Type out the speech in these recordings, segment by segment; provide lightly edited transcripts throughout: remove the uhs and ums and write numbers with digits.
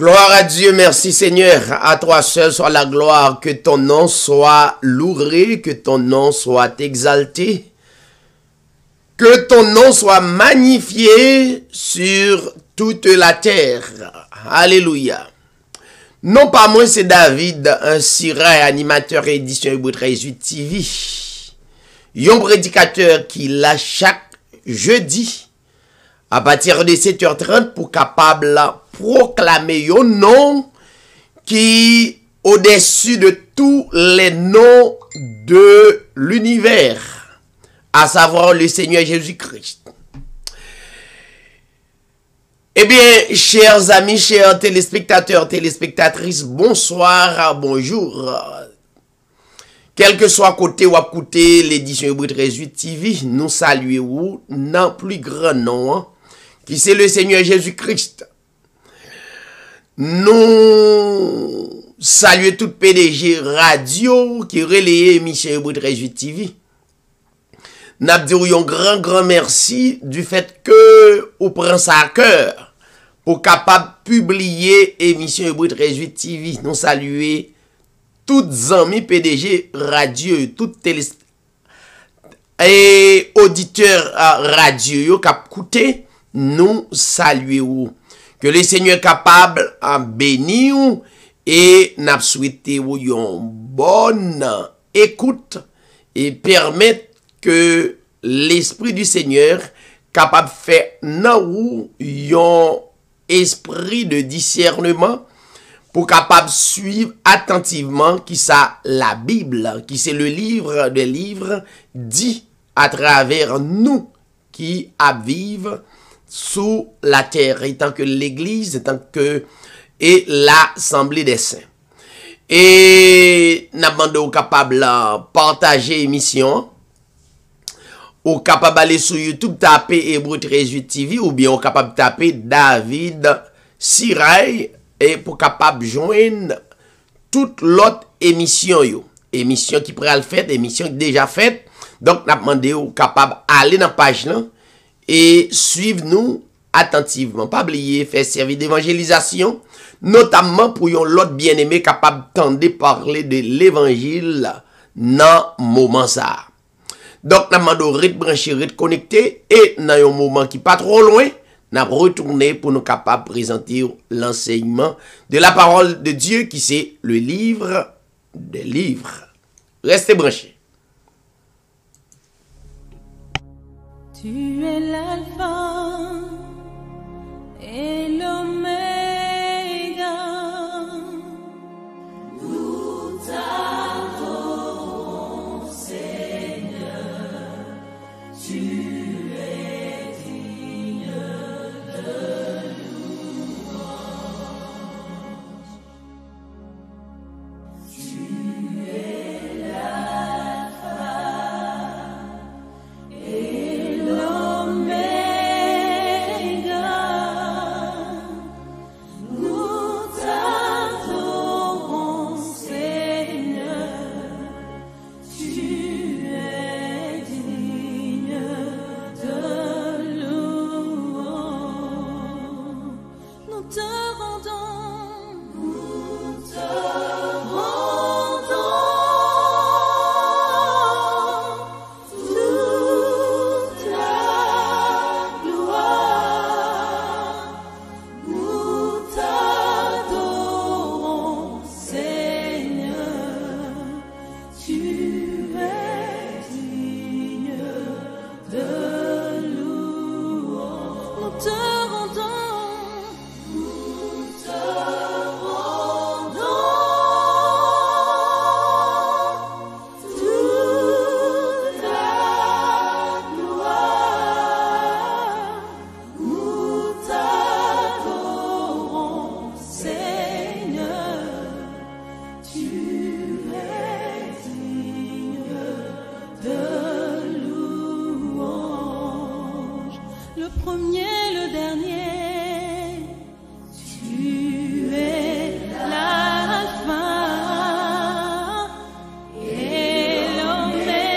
Gloire à Dieu, merci Seigneur. À toi seul soit la gloire, que ton nom soit loué, que ton nom soit exalté, que ton nom soit magnifié sur toute la terre. Alléluia. Non pas moi, c'est David, un siray, animateur édition Hébreu 13 TV. Un prédicateur qui l'a chaque jeudi à partir de 7h30 pour capable proclamer un nom qui au-dessus de tous les noms de l'univers, à savoir le Seigneur Jésus-Christ. Eh bien, chers amis, chers téléspectateurs, téléspectatrices, bonsoir, bonjour. Quel que soit côté ou à côté l'édition Hébreu 13 TV, nous saluons dans plus grand nom, qui c'est le Seigneur Jésus-Christ. Nous saluons tout PDG radio qui relaye l'émission Hébreu 13 TV. Nous disons un grand merci du fait que vous prenez ça à cœur pour capable publier l'émission Hébreu 13 TV. Nous saluons toutes amis PDG radio, toutes télé et auditeurs radio qui écoutent, nous saluons. Que le Seigneur est capable de bénir et nous souhaitons une bonne écoute et permettre que l'Esprit du Seigneur capable de faire nous un esprit de discernement pour capable de suivre attentivement qui ça la Bible, qui c'est le livre des livres dit à travers nous qui vivent sous la terre, étant que l'Église, étant que et l'Assemblée des Saints. Et nous demandons capable de partager l'émission, ou capable d'aller sur YouTube, taper Hébreu 13 TV, ou bien capable de taper David Siray, et pour capable de joindre toute l'autre émission, émission qui pourrait le faire, émission déjà faite. Donc, nous demandons capable d'aller dans la page là, et suivez-nous attentivement. Pas oublier faire service d'évangélisation, notamment pour l'autre bien-aimé capable de parler de l'évangile dans ce moment ça. Donc, nous demandons de brancher, de connecter, et dans un moment qui n'est pas trop loin, nous retourner pour nous capables de présenter l'enseignement de la parole de Dieu qui c'est le livre des livres. Restez branchés. Tu es l'alpha et l'oméga. Nous t'adorons, Seigneur. Tu es digne de louange. Tu es l'alpha et l'oméga. Nous t'adorons, Seigneur. Tu es digne de louange. Nous te rendons, toute la gloire. Nous t'adorons, Seigneur. Tu es digne de louange. Nous te rendons, toute la gloire. Nous t'adorons, Seigneur. Tu es digne de louange. Le premier, le dernier. Tu es l'alpha et l'oméga.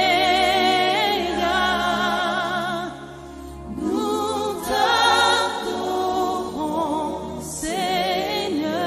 Nous t'adorons, Seigneur.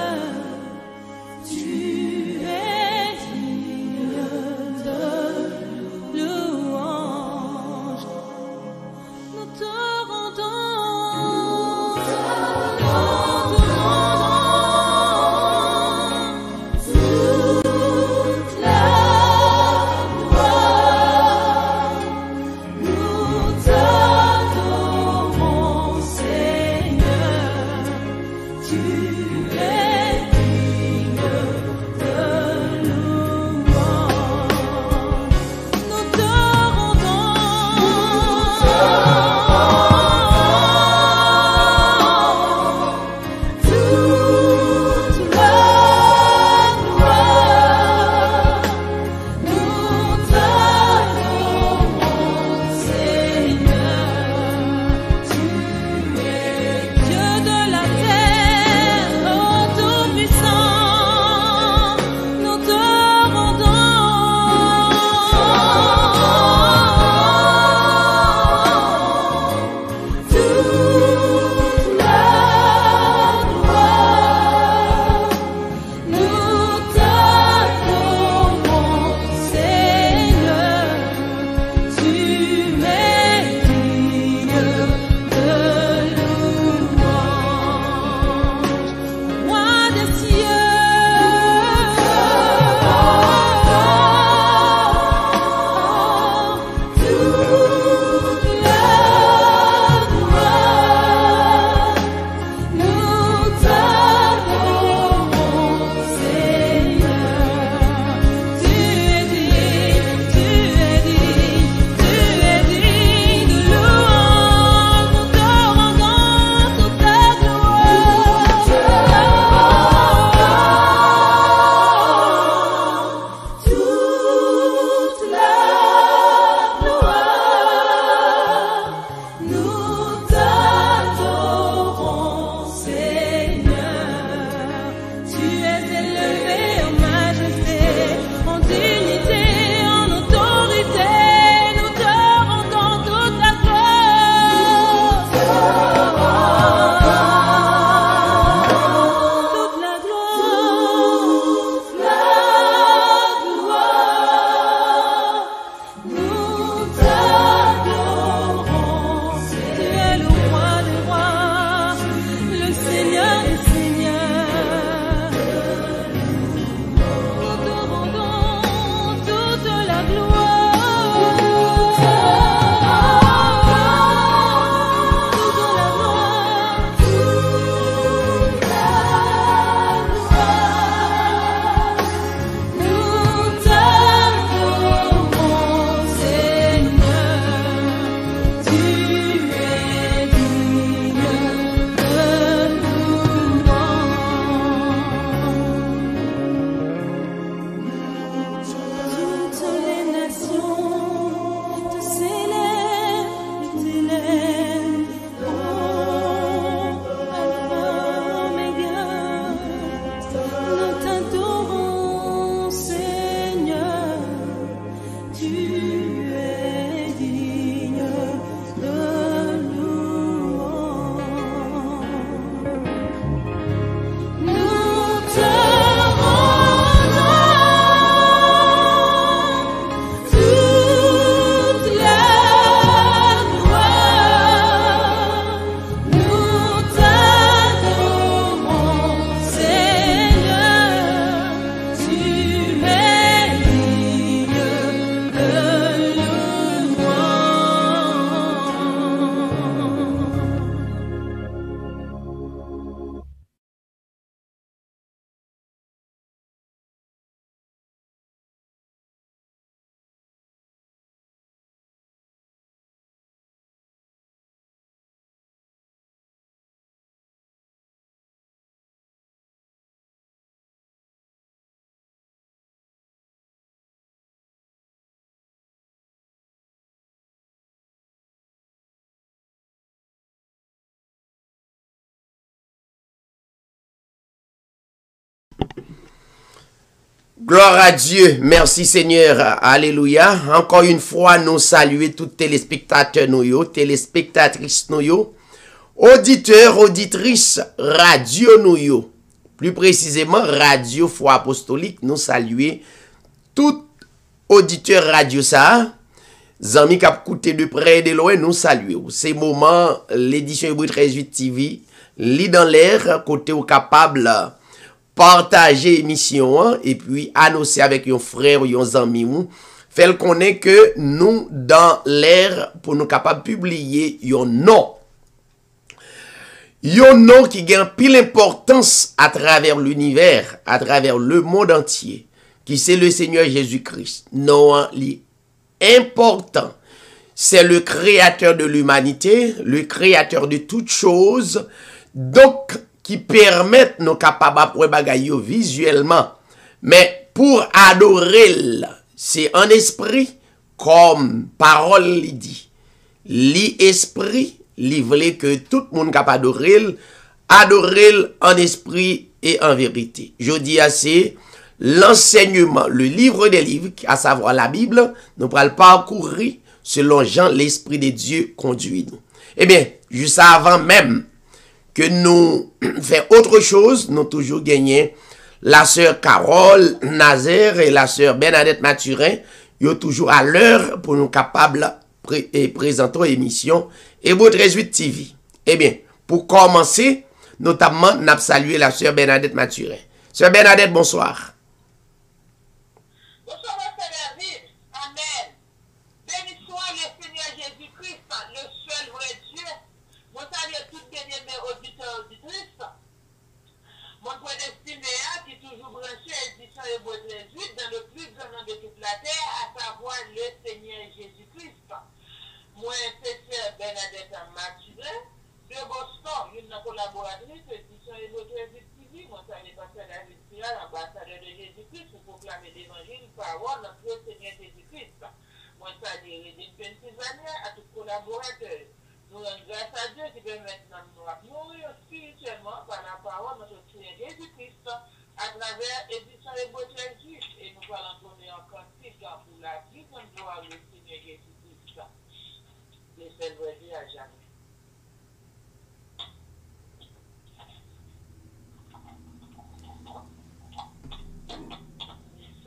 Gloire à Dieu. Merci Seigneur. Alléluia. Encore une fois, nous saluons tous téléspectateurs nous, téléspectatrices nous, auditeurs, auditrices, radio nous. Plus précisément, Radio Foi Apostolique, nous saluons tout auditeur radio ça. Zami kap koute de près et de loin, nous saluons. C'est moment, l'édition Hébreu 13.8 TV, lit dans l'air, côté au capable, partager émission, et puis annoncer avec yon frère ou yon zami ou, fait le connaître que nous, dans l'air, pour nous capables publier yon nom. Yon nom qui gagne pile importance à travers l'univers, à travers le monde entier, qui c'est le Seigneur Jésus-Christ. Non, li important. C'est le créateur de l'humanité, le créateur de toutes choses, donc qui permettent nous capables de bagaille visuellement. Mais pour adorer, c'est en esprit, comme parole li dit. L'esprit, li voulait que tout le monde capable adorer en esprit et en vérité. Je dis assez, l'enseignement, le livre des livres, à savoir la Bible, nous pourrons parcourir selon Jean, l'Esprit de Dieu conduit nous. Eh bien, juste avant même que nous fassions autre chose, nous toujours gagné la sœur Carole Nazaire et la sœur Bernadette Mathurin, ils sont toujours à l'heure pour nous capables de présenter l'émission Hébreu 13.8 TV. Eh bien, pour commencer, notamment, nous avons salué la sœur Bernadette Mathurin. Sœur Bernadette, bonsoir. Bonsoir, frère David. Amen. Béni soit le Seigneur Jésus-Christ, le seul vrai Dieu. Mon salut toutes les bien-aimés auditeurs et auditrices. Mon prédestiné qui est toujours branché à l'édition Hébreu 13.8 dans le plus grand nom de toute la terre, à savoir le Seigneur Jésus-Christ. Moi, c'est sœur Bernadette Mathurin de Boston, une collaboratrice de l'édition Hébreu 13.8 TV. Mon salut pasteur David Piral, ambassadeur de Jésus-Christ, pour proclamer l'évangile, parole, notre Seigneur Jésus-Christ. Moi, ça dit, Redeem Pennsylvania, à tous collaborateurs. Nous rendons grâce à Dieu qui permet maintenant de mourir spirituellement par la parole de notre Seigneur Jésus-Christ à travers l'édition Hébreu 13.8. Et nous allons donner un cantique pour la vie comme gloire le Seigneur Jésus-Christ. Le seul vrai Dieu à jamais.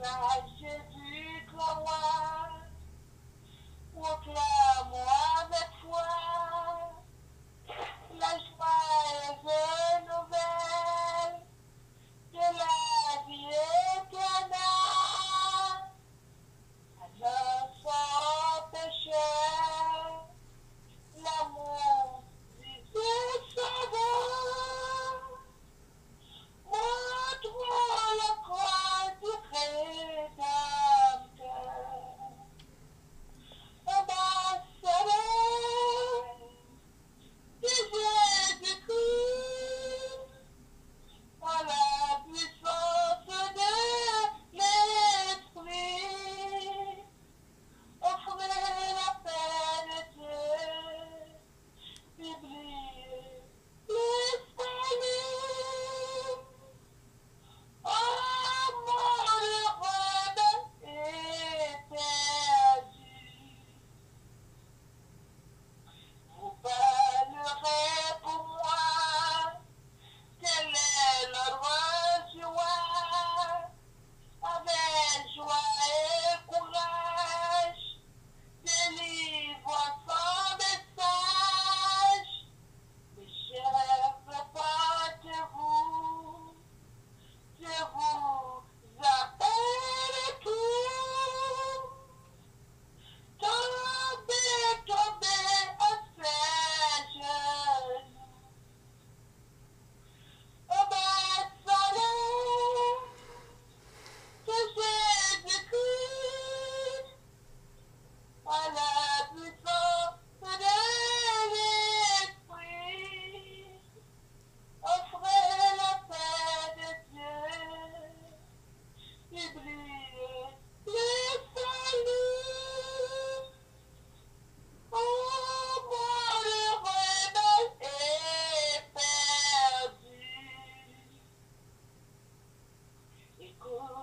Message du gloire, proclame avec foi la joyeuse nouvelle de la vie éternelle. À notre péché, l'amour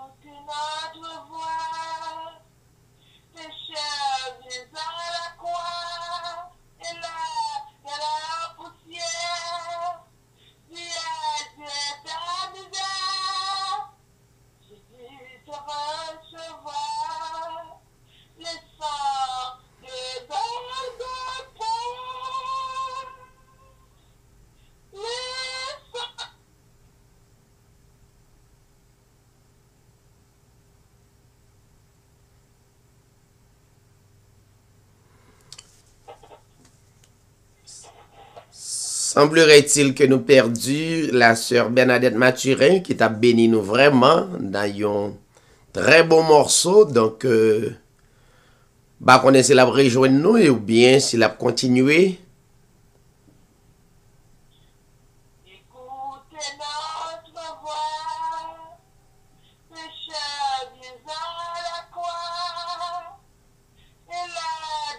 notre voix, pécheur viens à la croix, et là, de la poussière, Dieu ta misère, Jésus te recevoir, le sang de Golgotha, le sang. Semblerait-il que nous perdu la sœur Bernadette Mathurin qui t'a béni nous vraiment dans un très bon morceau. Donc, bah, qu'on essaie de rejoindre nous ou bien s'il a continué. Écoutez notre voix, pécheur viens à la croix, et là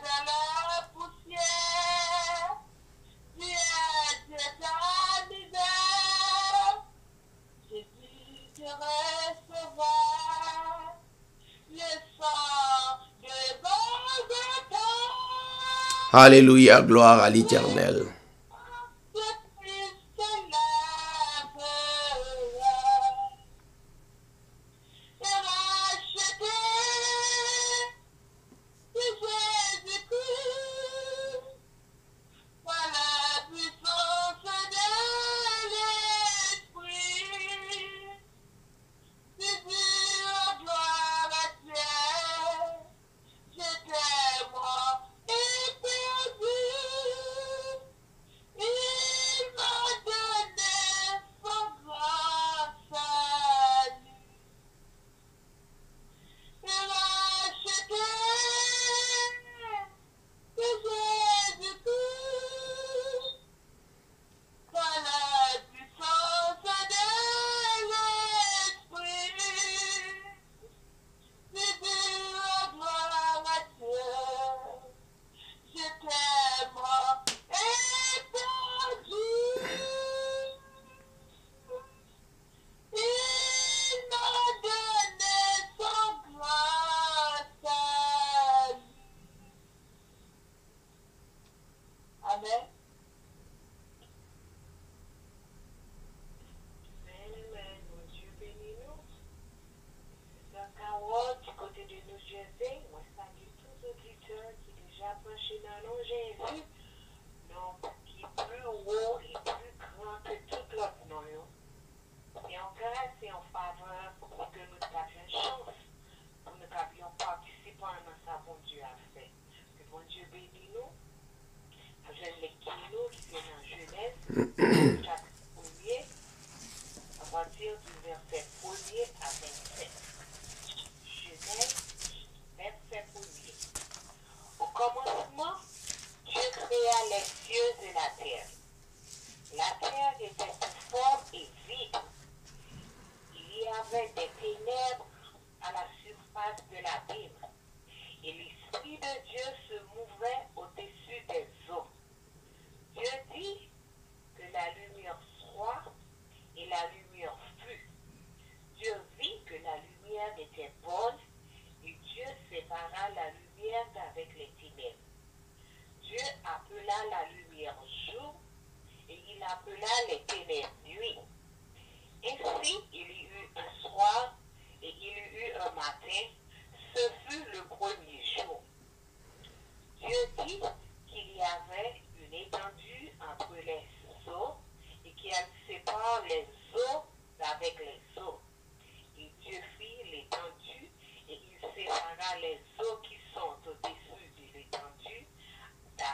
dans la poussière, Dieu ta misère, Jésus te recevra, le sang de Golgotha. Alléluia, gloire à l'Éternel.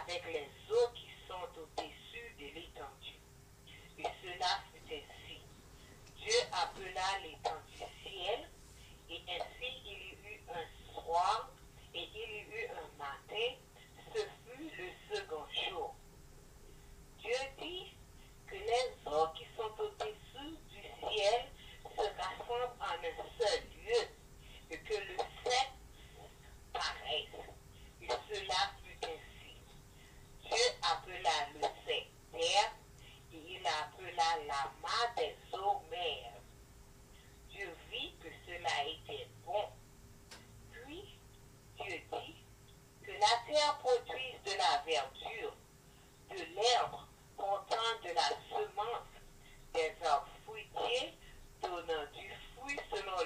Avec les eaux qui sont au-dessus de l'étendue. Et cela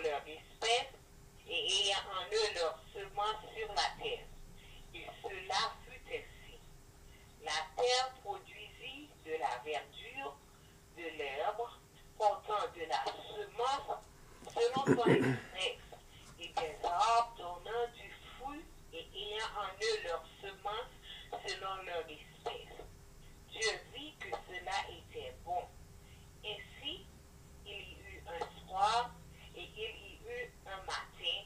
leur espèce et ayant en eux leur semence sur la terre. Et cela fut ainsi. La terre produisit de la verdure, de l'herbe, portant de la semence selon son espèce, et des arbres donnant du fruit et ayant en eux leur semence selon leur espèce. Dieu vit que cela était bon. Ainsi, il y eut un soir et il y eut un matin.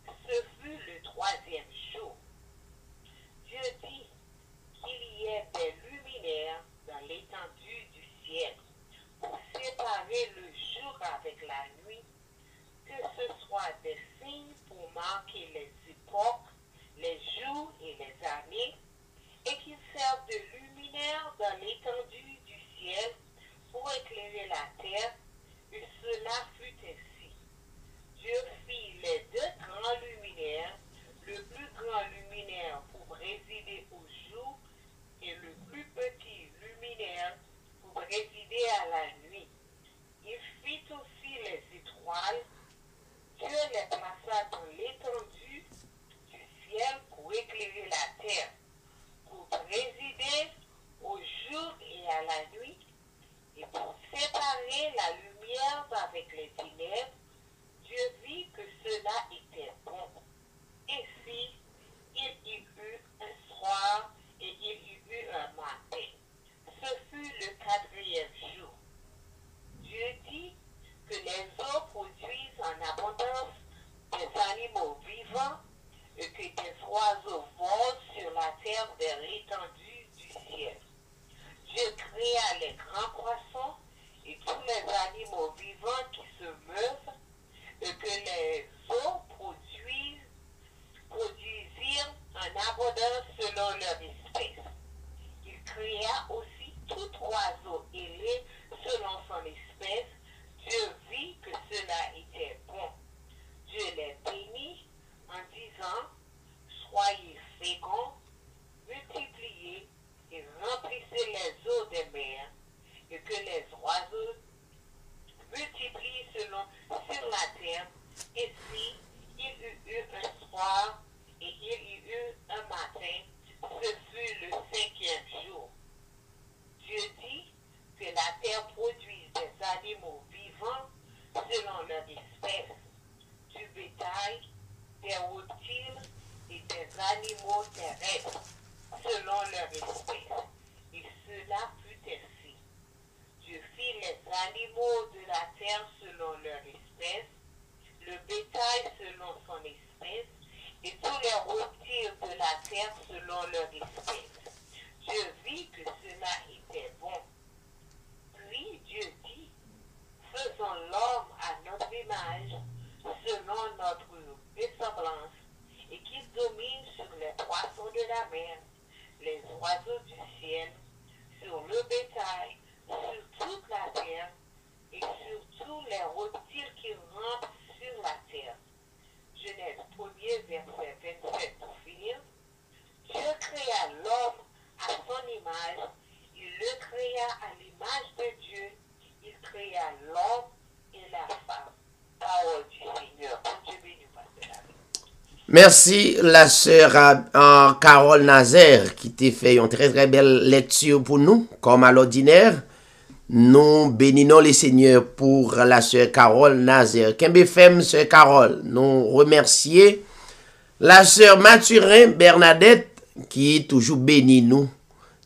Ce fut le troisième jour. Dieu dit qu'il y ait des luminaires dans l'étendue du ciel pour séparer le jour avec la nuit, que ce soit des signes pour marquer les époques, les jours et les années, et qu'ils servent de luminaires dans l'étendue du ciel pour éclairer la terre, et cela fut ainsi. Dieu fit les deux grands luminaires, le plus grand luminaire pour résider au jour et le plus petit luminaire pour résider à la nuit. Il fit aussi les étoiles. Dieu les plaça dans l'étendue du ciel pour éclairer la terre, pour résider au jour et à la nuit, et pour séparer la lumière avec les ténèbres. Dieu vit que cela était bon. Ainsi, il y eut un soir et il y eut un matin. Ce fut le quatrième jour. Dieu dit que les eaux produisent en abondance des animaux vivants et que des oiseaux volent sur la terre vers l'étendue du ciel. Dieu créa les grands poissons et tous les animaux vivants qui se meuvent et que les eaux produisirent en abondance selon leur espèce. Il créa aussi tout oiseau ailé selon son espèce. Dieu vit que cela était bon. Dieu les bénit en disant, soyez féconds, multipliez et remplissez les eaux des mers, et que les oiseaux multiplient sur la terre. Ainsi, il y eut un soir et il y eut un matin. Ce fut le cinquième jour. Dieu dit que la terre produise des animaux vivants selon leur espèce, du bétail, des reptiles et des animaux terrestres selon leur espèce. Et cela fut ainsi. Dieu fit les animaux de la terre selon leur espèce, le bétail selon son espèce, et tous les reptiles de la terre selon leur espèce. Dieu vit que cela était bon. Puis Dieu dit, faisons l'homme à notre image, selon notre ressemblance, et qu'il domine sur les poissons de la mer, les oiseaux du ciel, sur le bétail, sur toute la terre, et sur tous les reptiles qui rampent sur la terre. Genèse 1er, verset 27 pour finir. Dieu créa l'homme à son image, il le créa à l'image de Dieu, il créa l'homme et la femme. Parole du Seigneur. Dieu bénisse, pasteur. Merci la sœur Carole Nazaire qui t'a fait une très très belle lecture pour nous, comme à l'ordinaire. Nous bénissons le Seigneur pour la sœur Carole Nazaire. Kembefem, sœur Carole, nous remercions la sœur Mathurin Bernadette qui toujours bénit nous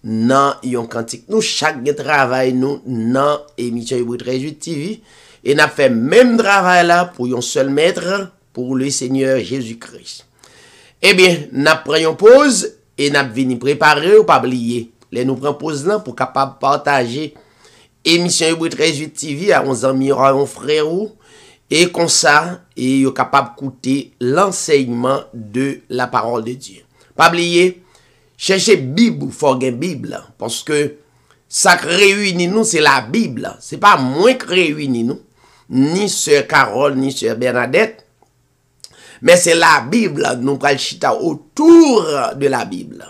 dans yon cantique. Nous chaque travail nous dans émission Hébreu 13 TV et n'a fait même travail là pour yon seul maître, pour le Seigneur Jésus-Christ. Eh bien, n'a pris une pause et n'a venu préparer ou pas oublier. Les nous prend pause là pour capable partager émission Hébreu 13 TV à 11 amis, à un frère et comme ça et yo capable d'écouter l'enseignement de la parole de Dieu. Pas oublier, cherchez Bible, faut une Bible parce que ça réunit nous c'est la Bible, c'est pas moins que réunit nous, ni sœur Carole ni sœur Bernadette, mais c'est la Bible, nous pral chita autour de la Bible.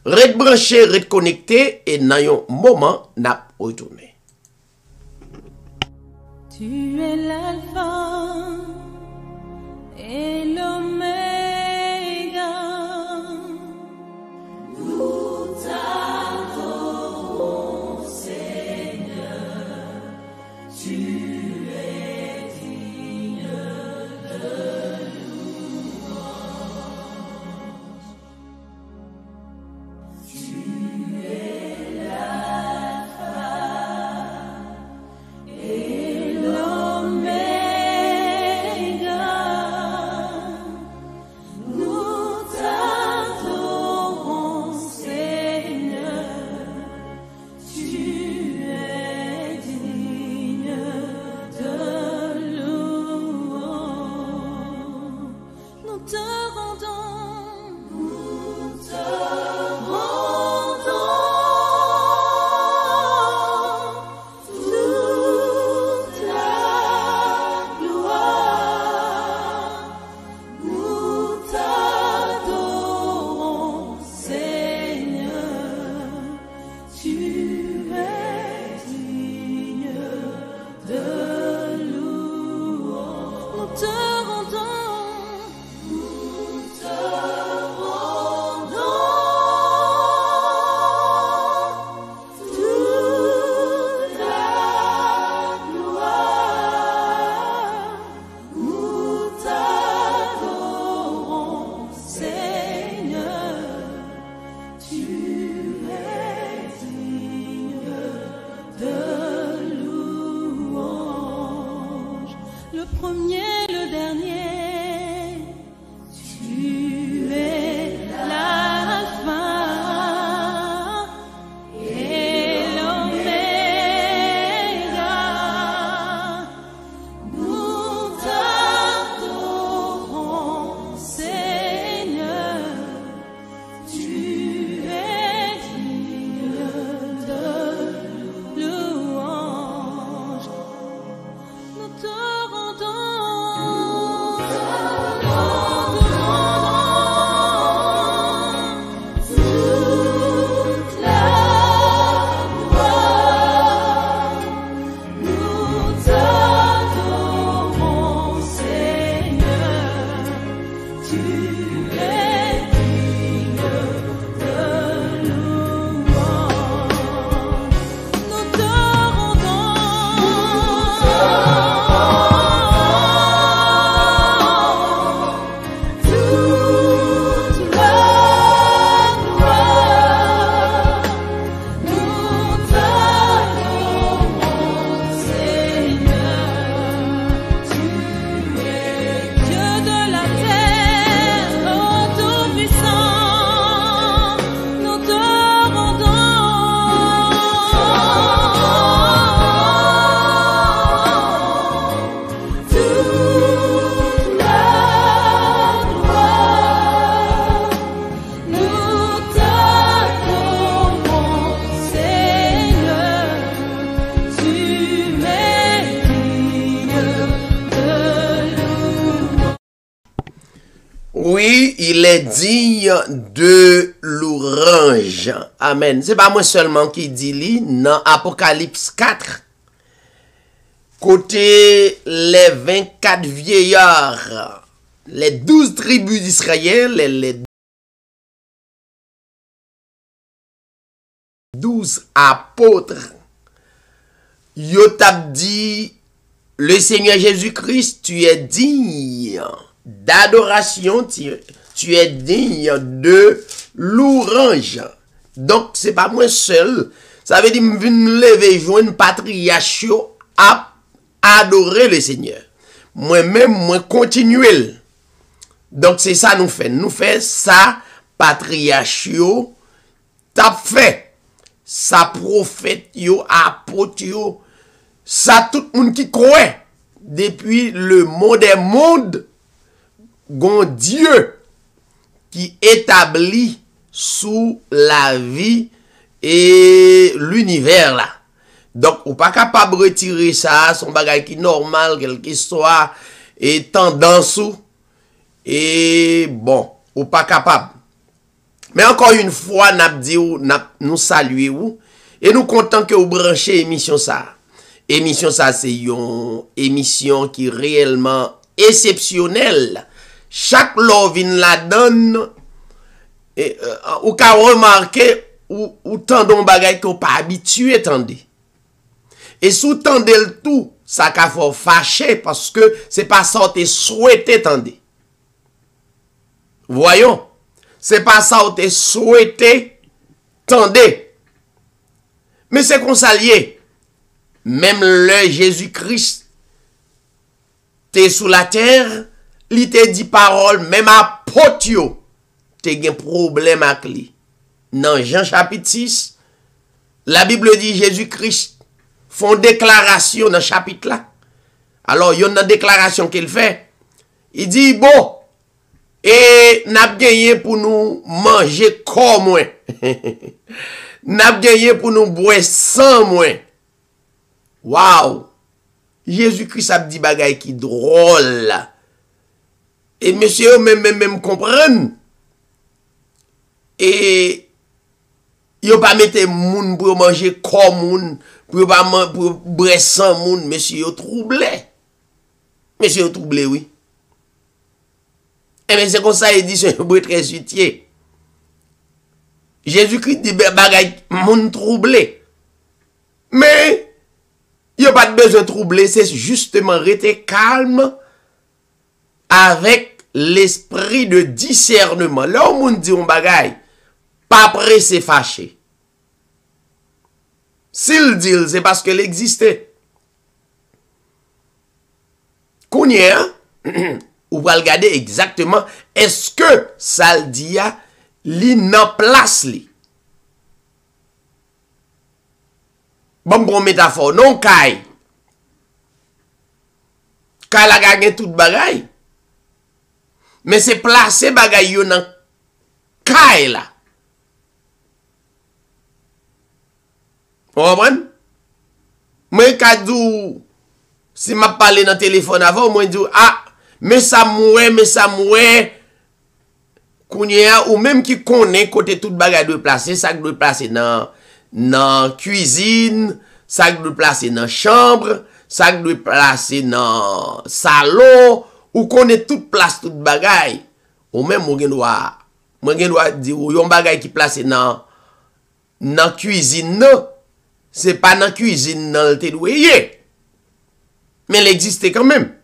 Red branché, red connecté et dans un moment n'a retourné. Tu es l'alpha Oui, il est digne de l'orange. Amen. C'est pas moi seulement qui dit li, dans Apocalypse 4. Côté les 24 vieillards, les 12 tribus d'Israël, les 12 apôtres, yo t'a dit, le Seigneur Jésus-Christ, tu es digne d'adoration, tu es digne de louange. Donc, c'est pas moi seul. Ça veut dire, je viens me lever, joindre patriarche à adorer le Seigneur. Moi-même, moi continuel. Donc, c'est ça nous fait. Nous fait ça, patriarche t'a fait. Ça prophète yo, apôtre yo, ça tout le monde qui croit. Depuis le moderne monde, gon Dieu qui établit sous la vie et l'univers là. Donc, ou pas capable de retirer ça, son bagage qui normal, quel qu'il soit, et tendance ou, et bon, ou pas capable. Mais encore une fois, nous saluons, et nous comptons que vous branchez émission ça. Émission ça, c'est une émission qui est réellement exceptionnelle. Chaque lovin la donne, ou qu'a remarqué, ou tant d'on bagay qu'on pas habitué, tendez. Et sous tendez le tout, ça qu'a fait fâcher, parce que c'est pas ça que tu souhaité, tendez. Voyons, c'est pas ça que tu souhaité, tendez. Mais c'est qu'on s'allie. Même le Jésus-Christ, t'es sous la terre, li te dit parole, même à potio, t'es gen problème avec lui. Dans Jean chapitre 6, la Bible dit Jésus-Christ font déclaration dans chapitre là. Alors, il y a une déclaration qu'il fait. Il dit, bon, et n'a gagné pour nous manger comme moi. N'a gagné pour nous boire sans moi. Waouh! Jésus-Christ a dit bagay qui drôle. Et monsieur même comprendre. Et yo pas mettre moun pour manger comme moun, pour pas pour boire sans moun, monsieur yo troublé. Monsieur yo troublé oui. Et bien c'est comme ça il dit c'est un très utile. Jésus-Christ dit bagay moun troublé. Mais il n'y a pas de besoin de troubler, c'est justement rester calme avec l'esprit de discernement. Là où on dit un bagay, pas pressé fâché. S'il dit, c'est parce qu'elle existait. Qu'on y est, ou va regarder exactement, est-ce que ça le dit, li nan place li. Bon métaphore, non kay. Kay la gagné tout bagay. Mais c'est placé bagay yo nan kay la. Vous comprenez? Moi kadou si m'a parlé dans téléphone avant, moi dit ah, mais ça moué kounya ou même qui connaît côté tout bagay doit placer, ça doit placer dans cuisine, ça doit placer dans chambre, ça doit placer dans salon, ou connaît toute place toute bagay. ou même ou gen doit dire ou yon bagay qui placé dans cuisine non, c'est pas dans cuisine dans le tédouye. Mais il existait quand même.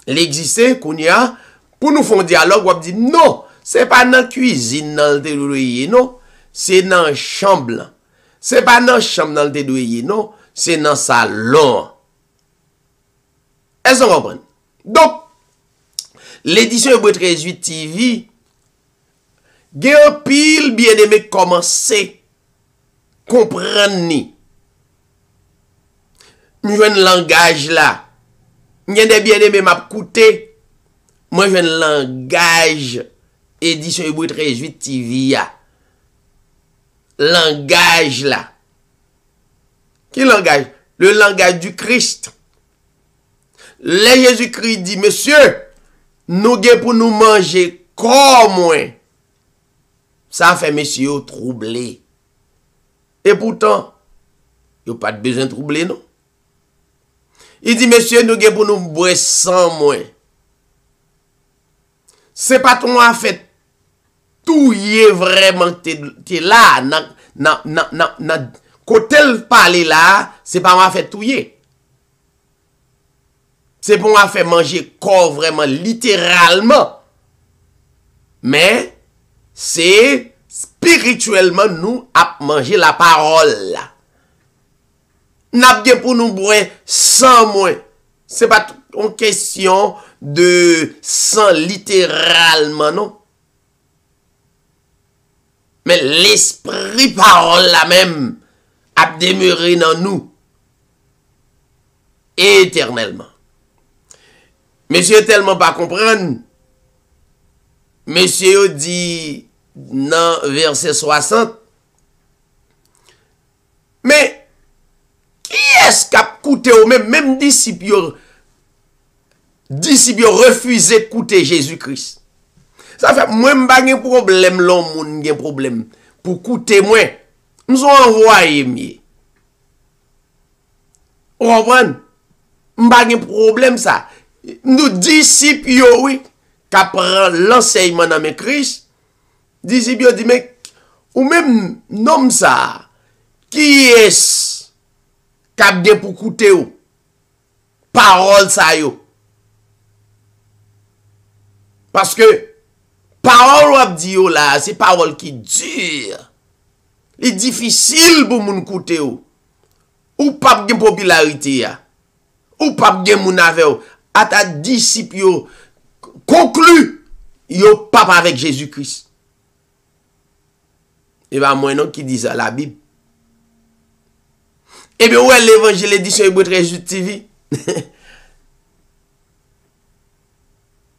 Il existait qu'on y a pour nous faire un dialogue, on dit non, c'est pas dans cuisine dans le tédouye non, c'est dans chambre. C'est pas dans chambre dans le tédouye non, c'est dans salon. Est-ce qu'on comprend? Donc l'édition Hébreu 13:8 TV gen pile bien-aimé commencer comprendre ni. M'jwen langage là. M'gen des bien-aimé m'a coûté. Moi jwen langage édition Hébreu 13:8 TV ya. Langage là. Qui langage? Le langage du Christ. Le Jésus-Christ dit, monsieur, nous gen pour nous manger comme moi. Ça fait monsieur troublé. Et pourtant, il n'y a pas de besoin de troubler, non? Il dit, monsieur, nous gen pour nous boire sans moi. C'est pas ton a fait tout y est vraiment t'es là, côté le parler là, c'est pas moi fait tout y est. C'est pour moi faire manger corps vraiment littéralement. Mais c'est spirituellement nous à manger la parole. N'a pas pour nous boire sans moi. C'est pas une question de sang littéralement non. Mais l'esprit parole là même a demeuré dans nous éternellement. Monsieur tellement pas comprendre. Monsieur dit dans verset 60. Mais qui est-ce qui a coûté au même disciples refusé d'écouter Jésus-Christ? Ça fait moi m'pa gen problème l'homme gen problème pour coûter moi. Nous envoyé mieux. Vous comprenez? M'pa gen problème ça. Nous disciples oui qui prend l'enseignement dans mes Christ. Disciples dit mais ou même nom ça qui est qui a bien pour coûter ou parole ça yo. Parce que parole ou dit là, c'est parole qui dure. C'est difficile pour moun coûter ou. Ou pas de popularité ya. Ou pas de moun avec ou. À ta disciple yo conclu yo pas avec Jésus-Christ. Et ben moi non qui dit ça la Bible. Et bien ouais l'évangile édition Hébreu 13:8 TV.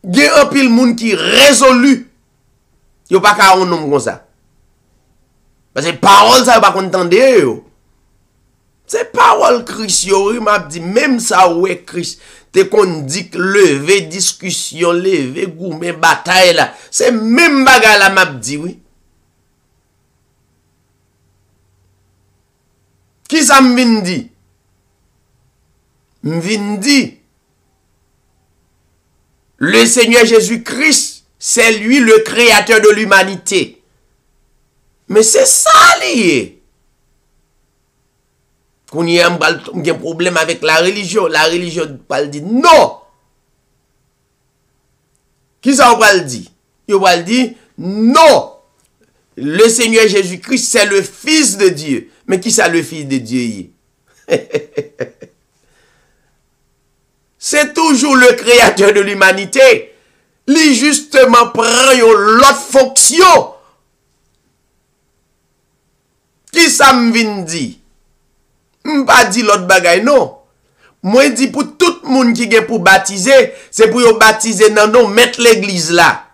Gen un pile moun qui résolu yo pas ka on nom comme ça. Parce que parole ça pas entendre yo. C'est parole Christ yo, il m'a dit même ça ouais Christ te qu'on dit lever discussion, lever gourmet bataille là, c'est même bagarre là m'a dit oui. Qui ça m'vin dit? M'vin dit le Seigneur Jésus-Christ, c'est lui le créateur de l'humanité. Mais c'est ça lié. Qu'on y a un problème avec la religion va dire non. Qui ça va le dire? Il va le dire non. Le Seigneur Jésus-Christ, c'est le Fils de Dieu. Mais qui ça le Fils de Dieu? C'est toujours le créateur de l'humanité. Lui justement prend l'autre fonction. Qui ça m'vin dit? M'pas dit l'autre bagay non. Moi dit pour tout le monde qui est pour baptiser, c'est pour baptiser dans non mettre l'église là.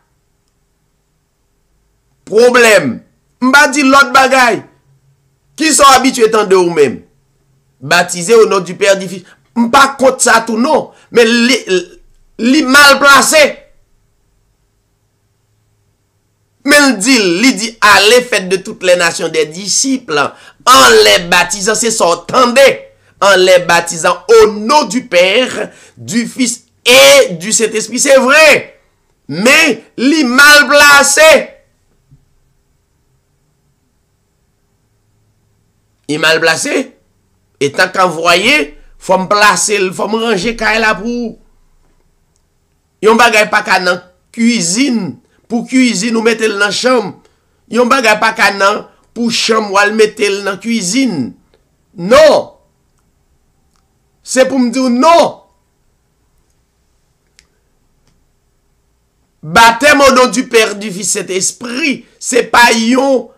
Problème. M'pas dit l'autre bagay. Qui sont habitués tant de ou même? Baptiser au nom du Père du Fils. M'pas contre ça tout non, mais li mal placé. Mais il dit allez faites de toutes les nations des disciples en les baptisant, c'est ça, attendez, en les baptisant au nom du Père, du Fils et du Saint-Esprit. C'est vrai. mais li mal placé. Il mal placé. Et tant qu'envoyé, faut me placer, faut me ranger quand là pour. Yon bagay pas ka nan cuisine, pour cuisine ou mettre dans chambre. Yon bagay pas ka nan pour chambre ou mettre dans cuisine. Non. C'est pour me dire non. Baptême au nom du Père, du Fils et de l'Esprit, c'est pas yon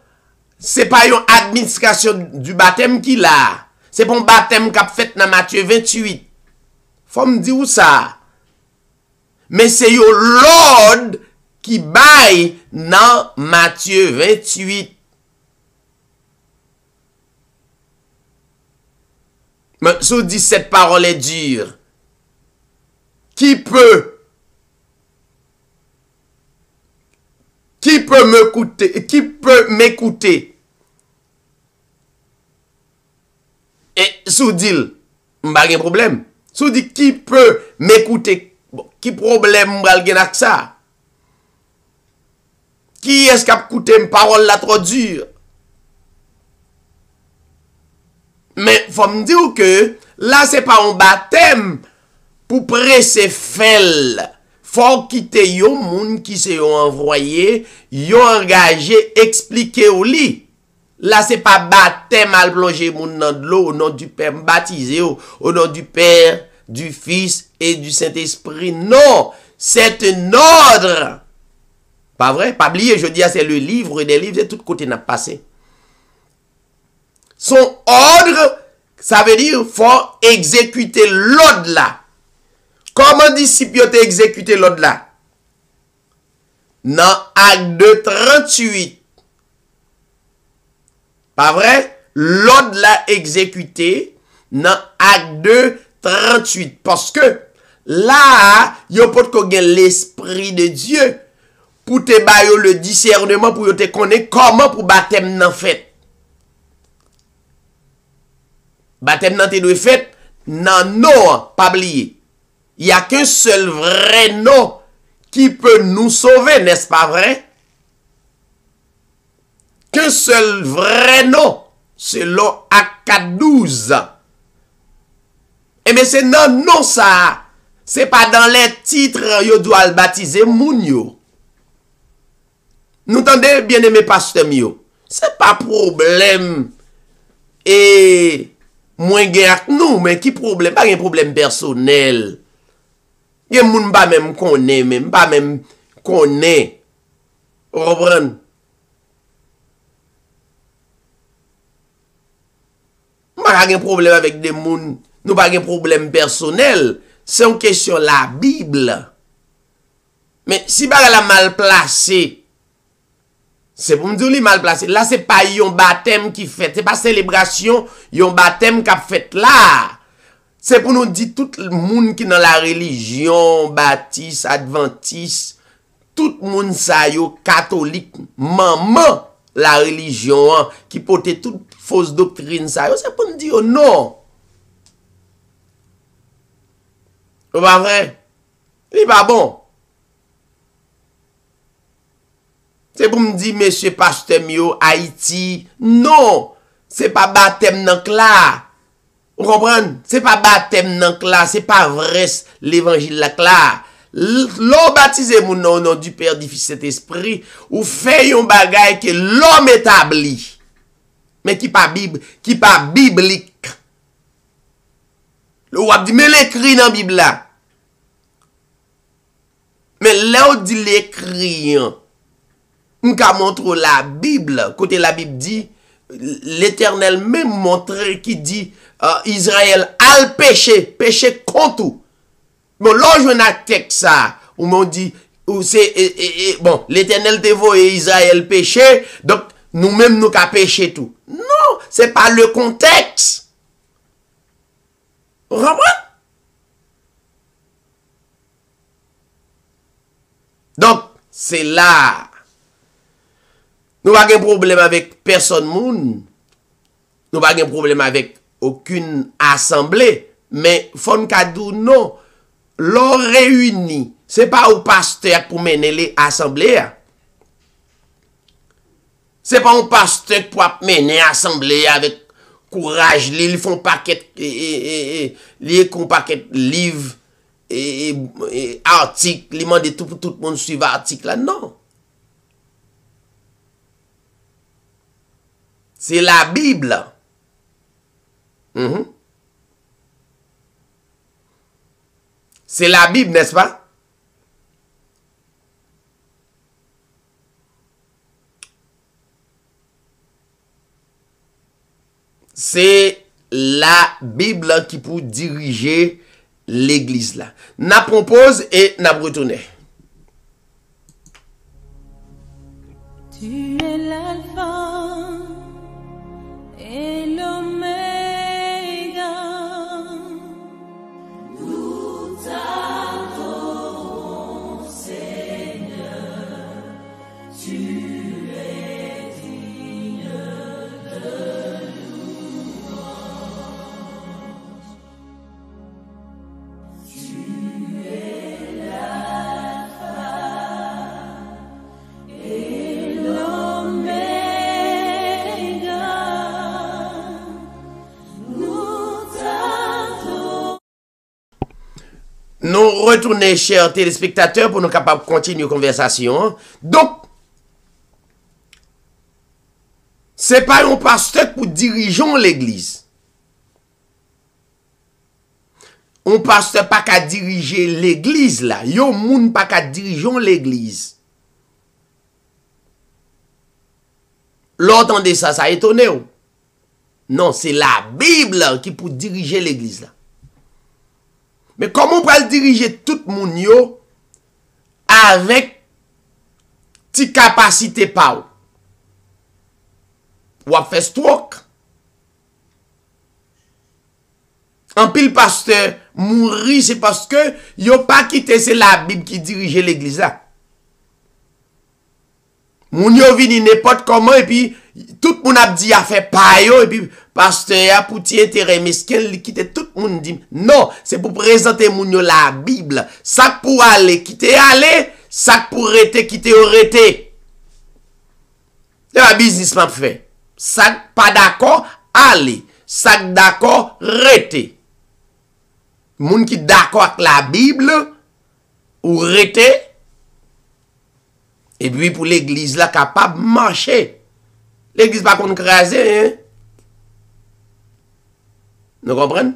administration du baptême qui l'a. C'est pour un baptême qu'a fait dans Matthieu 28. Faut me dire où ça. Mais c'est yon Lord qui baille dans Matthieu 28. Mais si dit cette parole est dure, qui peut m'écouter? Et sous dit, m'pa gen problème. Sous dit qui peut m'écouter? Bon, qui problème m'pa gen avec ça? Qui est-ce qui a écouté une parole là trop dure? Mais faut me dire que là c'est pas un baptême pour presser fel. Faut quitter yon moun qui se yon envoyé, yon engagé, expliquer au lit. Là c'est pas baptême à plonger moun dans de l'eau au nom du Père, baptisé au nom du Père, du Fils et du Saint-Esprit. Non, c'est un ordre. Pas vrai? Pas oublier, je dis c'est le livre des livres, c'est tout côté n'a passé. Son ordre, ça veut dire faut exécuter l'ordre là. Comment disciple ont exécuté l'ordre là? Dans Acte 2, 38. Pas vrai? L'ordre là exécuté dans Acte 2, 38. Parce que là, il y a pas l'Esprit de Dieu pour te bailler le discernement, pour te connaître comment pour baptême nan fait. Baptême nan te doit fait nan non, pas oublier. Il n'y a qu'un seul vrai nom qui peut nous sauver, n'est-ce pas vrai? Qu'un seul vrai nom, selon Acte 12. Et mais c'est non, non ça. C'est pas dans les titres yo doit baptiser moun yo. Nous entendez bien aimé pasteur mio. C'est pas problème. Et moins guerre nous, mais qui problème? Pas un problème personnel. Gen moun pas même connaît, même pas même connaît. Reprendre. Pas un problème avec des moun, nous pas un problème personnel. C'est une question la Bible. Mais si pas la mal placé, c'est pour me dire li mal placé. Là c'est pas yon baptême qui fait, c'est pas célébration, yon baptême qu'a fait là. C'est pour nous dire tout le monde qui dans la religion, baptiste, adventiste, tout le monde ça yo catholique, maman la religion qui porte toute fausse doctrine ça yo, c'est pour nous dire non. C'est pas vrai? C'est pas bon. C'est pour me dire, monsieur pasteur mio, Haïti, non, c'est pas baptême nan là. Vous comprenez? C'est pas baptême nan là, c'est pas vrai l'évangile là là. L'on baptisé mon nom au nom du Père, du Fils et de l'Esprit, ou fait un bagay que l'homme établi, mais qui pas biblique. Le wap dit, mais l'écrit dans la Bible là. Mais là où dit l'écrit, on montre la Bible, côté la Bible dit, l'Éternel même montre qui dit, Israël a le péché contre tout. Bon, là je n'ai texte ça, où m'on dit, bon, l'Éternel te voit Israël péché, donc nous-mêmes nous qu'a péché tout. Non, c'est pas le contexte. Vous comprenez? Donc, c'est là. Nous n'avons pas de problème avec personne moun. Nous n'avons pas de problème avec aucune assemblée. Mais, fon kadou non. L'on réunit c'est pas au pasteur pour mener les assemblées. C'est pas un pasteur pour mener assemblée avec courage, ils font paquet ils font paquet livres et articles, ils demandent tout le monde suivre article là. Non. C'est la Bible. C'est la Bible, n'est-ce pas? C'est la Bible qui peut diriger l'église là. N'a propose et n'a retourné. Tu es l'alpha et l'oméga. Nous t'adorons, Seigneur. Tu es digne de louange. Tu es l'alpha et l'oméga. Nous t'adorons. Nous retournons, chers téléspectateurs, pour nous capables de continuer la conversation. Donc, c'est pas un pasteur pour diriger l'église. Un pasteur pas qu'à diriger l'église là. Yo moun pas qu'à diriger l'église. L'entendez ça, ça étonne ou? Non, c'est la Bible qui peut diriger l'église là. Mais comment on peut diriger tout le monde yo avec ti capacité pa ou? Ou a fait stroke? En pile pasteur mourir c'est parce que yo pas quitté, c'est la Bible qui dirige l'église là. Moun yo vini n'importe comment et puis tout le monde a dit a fait payo et puis pasteur a pour ti intérêt mesquin li quitte tout le monde dit non, c'est pour présenter moun yo la Bible. Ça pour aller quitter aller, ça pour rester quitter arrêter. C'est un business m'a fait. Ça pas d'accord aller, ça d'accord rester. Moun qui d'accord avec la Bible ou rester. Et puis pour l'église là capable de marcher. L'église pas qu'on craser hein. Vous comprenez?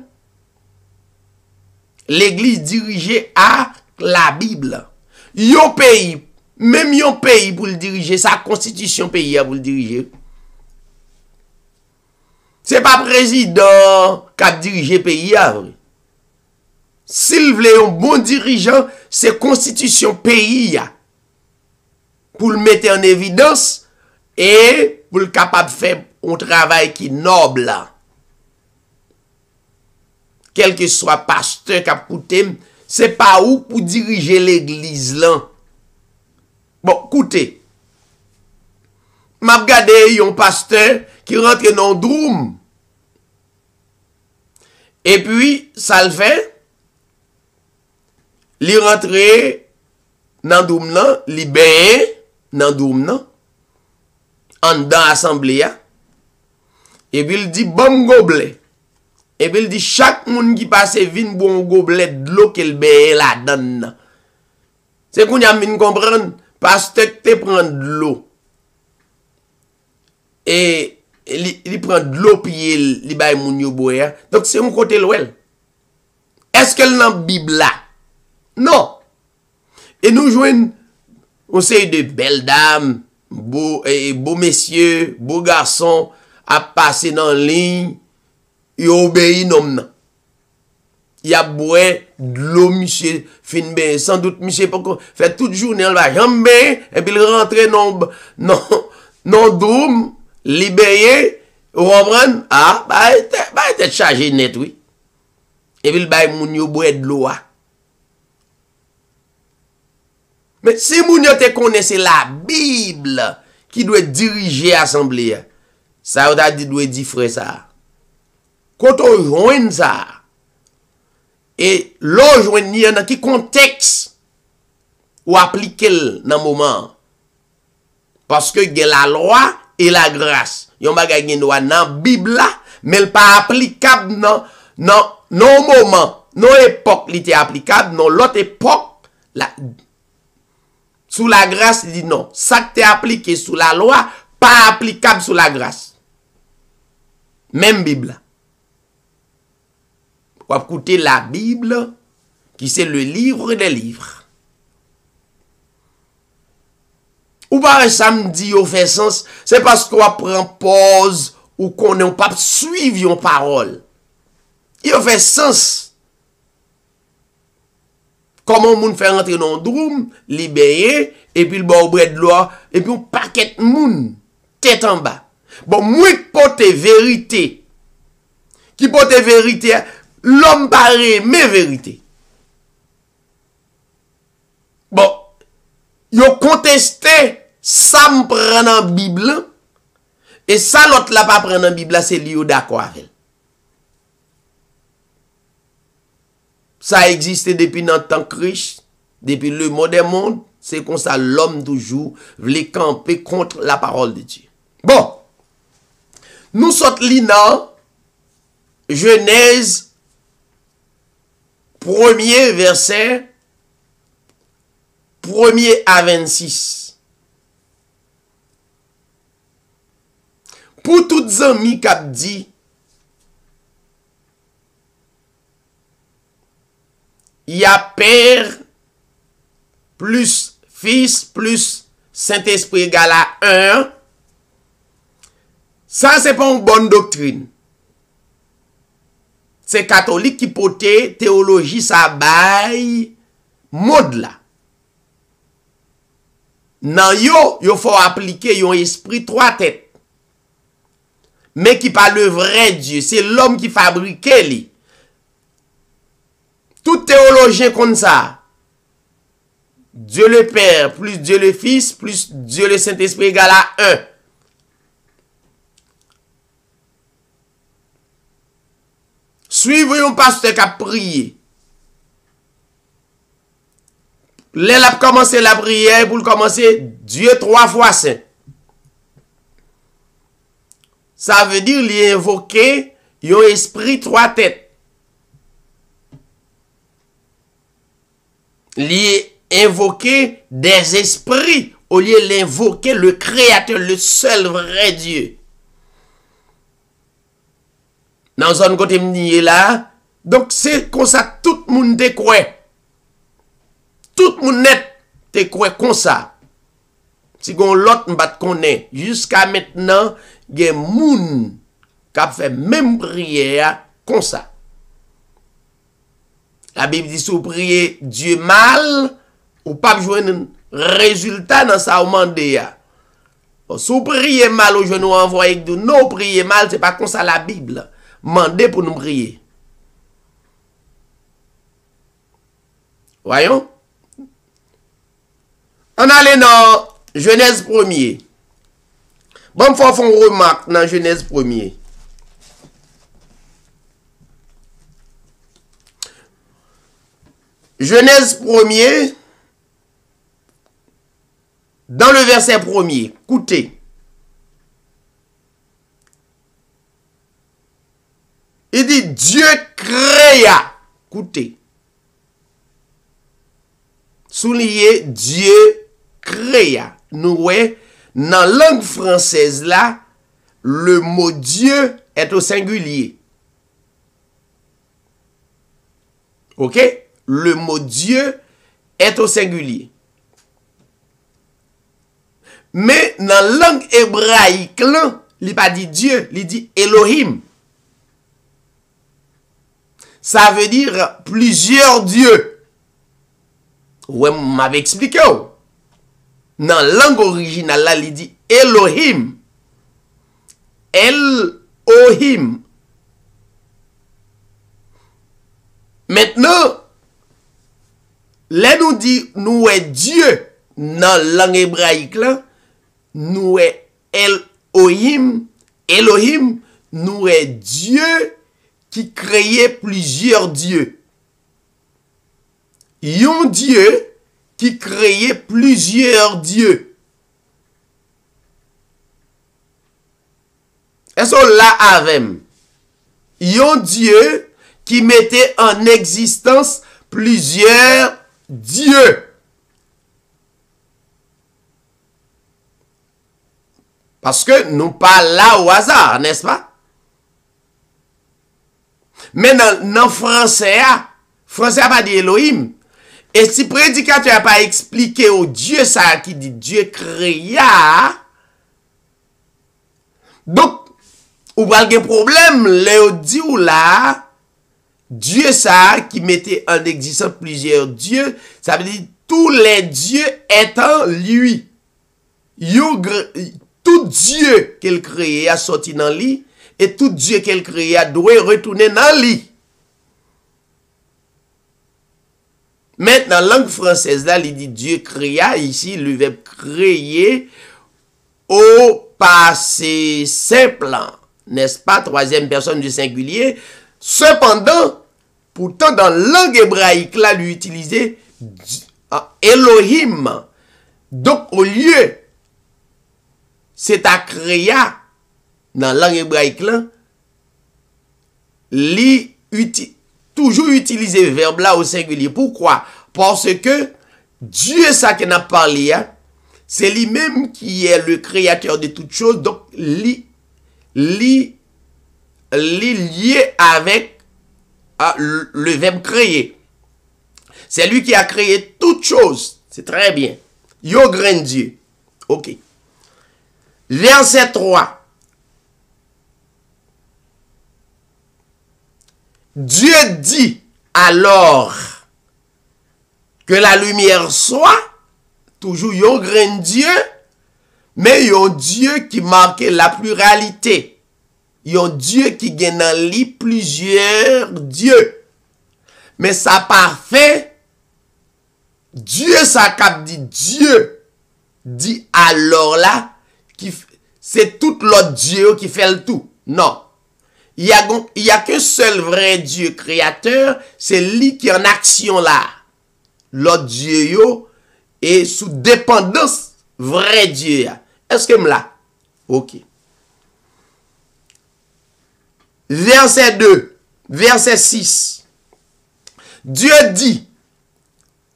L'église dirigée à la Bible. Yon pays, même yon pays pour le diriger, sa constitution pays pour le diriger. C'est pas président qui a dirigé pays vrai. S'il voulait un bon dirigeant, c'est constitution pays pour le mettre en évidence et pour le capable de faire un travail qui est noble. Quel que soit pasteur qui a coûté, c'est pas où pour diriger l'église là. Bon, écoutez. M'a regardé un pasteur qui rentre dans le doum. Et puis, ça le fait. Il rentre dans le doum là, il ben dans le doum là, en dans l'assemblée. Et puis il dit bon gobelet. Et puis il dit chaque monde qui passe vin bon gobelet de l'eau qu'il ben la donne. C'est qu'on y a mis comprendre pasteur te prend de l'eau. Et il prend de l'eau puis il bay moun yo boire. Donc c'est un côté l'ouel. Est-ce que dans la Bible là? Non. Et nous jouons on sait de belles dames, beaux messieurs, beaux garçons à passer dans la ligne, ils obéissent non. Il a boire de l'eau, monsieur, fin ben, sans doute, monsieur, fait toute journée, il va jambe, et puis il rentre non, doum, libéré, vous comprenez? Ah, bah, chargé net, oui. Et puis il va moun yo boire de l'eau, mais si moun yo te connaissez la Bible qui doit diriger l'assemblée, ça ou ta dit doit dire frère ça. Quand on joint ça, et l'on joint dans qui contexte ou appliquer dans le moment. Parce que il y a la loi et la grâce. Yon bagay gen loi dans la Bible là, mais elle pas applicable non moment, non époque li était applicable, non l'autre époque la sous la grâce, il dit non, ça qui est appliqué sous la loi pas applicable sous la grâce. Même Bible. Ou écouter la Bible qui c'est le livre des livres. Ou par samedi au fait sens, c'est parce qu'on prend pause ou qu'on n'est pas suivre une parole. Il fait sens. Comment moun fait rentrer dans le drum, libérer, et puis le bon bread de l'eau, et puis un paquet de moun, tête en bas. Bon, moi qui porte vérité, l'homme paraît mes vérités. Bon, yo contesté, ça me prend dans la Bible, et ça l'autre là pas prend dans la Bible, c'est lui d'accord avec. Ça a existé depuis dans le temps Christ, depuis le moderne monde, c'est comme ça l'homme toujours voulait camper contre la parole de Dieu. Bon, nous sortons dans Genèse 1er verset 1er à 26. Pour toutes les amis qui ont dit, il y a Père plus Fils plus Saint-Esprit égal à 1. Ça, c'est pas une bonne doctrine. C'est catholique qui porte théologie, ça baille mode là. Nan yo faut appliquer un esprit 3 têtes. Mais qui pas le vrai Dieu, c'est l'homme qui fabrique lui. Tout théologien comme ça, Dieu le Père plus Dieu le Fils plus Dieu le Saint-Esprit égal à 1. Suivez un pasteur qui a prié. Là, a commencé la prière pour commencer Dieu 3 fois saint. Ça veut dire qu'il invoquer un esprit 3 têtes. Il invoquer des esprits au lieu d'invoquer le Créateur, le seul vrai Dieu. Dans un côté m'nié là, donc c'est comme ça tout le monde te croit. Tout le monde net te croit comme ça. Si gon l'autre m'bat connaît jusqu'à maintenant, gen moun qui a fait même prière comme ça. La Bible dit si vous priez Dieu mal, ou pas jouer un résultat dans sa demande. Si vous priez mal, ou je nous envoie de non prier mal, c'est pas comme ça la Bible. Mandez pour nous prier. Voyons. On allait dans Genèse 1er. Bon, faut faire une remarque dans Genèse 1er. Genèse 1er, dans le verset 1er, écoutez. Il dit Dieu créa. Écoutez. Souligner Dieu créa. Nous voyons, dans la langue française là, le mot Dieu est au singulier. Ok? Le mot Dieu est au singulier. Mais dans la langue hébraïque, là, il n'a pas dit Dieu, il dit Elohim. Ça veut dire plusieurs dieux. Ouais, m'avait expliqué. Dans la langue originale, là, il dit Elohim. Elohim. Maintenant, là nous dit nous est Dieu dans la langue hébraïque là, nous est Elohim, Elohim, nous est Dieu qui créait plusieurs dieux. Un Dieu qui créait plusieurs dieux. Est-ce que là avec un Dieu qui mettait en existence plusieurs dieux? Parce que nous pas là au hasard, n'est-ce pas? Mais dans français a pas dit Elohim. Et si prédicateur n'a pas expliqué au Dieu ça qui dit Dieu créa, donc, ou pas de problème, Léo dit ou là, Dieu ça qui mettait en existence plusieurs dieux, ça veut dire tous les dieux étant lui. Tout Dieu qu'il créé a sorti dans lui, et tout Dieu qu'il créé a doit retourner dans lui. Maintenant, langue française là, il dit Dieu créa, ici le verbe créer au passé simple, n'est-ce pas, troisième personne du singulier. Cependant, pourtant dans la langue hébraïque là, lui utilisait Elohim. Donc au lieu c'est à créa dans la langue hébraïque là, toujours utiliser le verbe là au singulier. Pourquoi? Parce que Dieu ça qu'on a parlé, c'est lui-même qui est le créateur de toutes choses, donc lié avec le verbe créer. C'est lui qui a créé toutes choses. C'est très bien. Yo grand Dieu. Ok. Verset 3. Dieu dit alors que la lumière soit, toujours yon grand Dieu, mais yon Dieu qui marque la pluralité. Yon Dieu qui gagne dans lui plusieurs dieux. Mais ça pas fait Dieu ça cap dit Dieu dit alors là c'est tout l'autre Dieu qui fait le tout. Non. Il y a qu'un seul vrai Dieu créateur, c'est lui qui est en action là. L'autre Dieu yo est sous dépendance vrai Dieu. Est-ce que là? OK. Verset 2, verset 6. Dieu dit,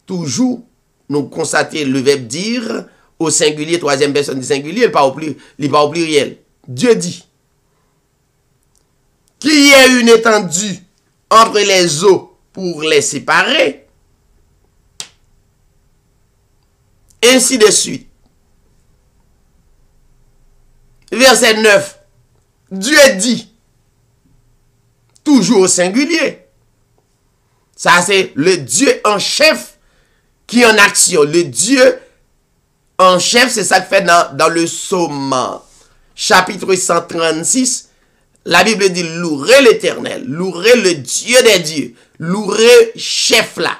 toujours, nous constatons le verbe dire au singulier, troisième personne du singulier, il pas au pluriel. Dieu dit, qu'il y ait une étendue entre les eaux pour les séparer, ainsi de suite. Verset 9, Dieu dit, toujours au singulier. Ça, c'est le Dieu en chef qui est en action. Le Dieu en chef, c'est ça que fait dans le psaume chapitre 136. La Bible dit, louerez l'Éternel, louerez le Dieu des dieux, louerez chef là.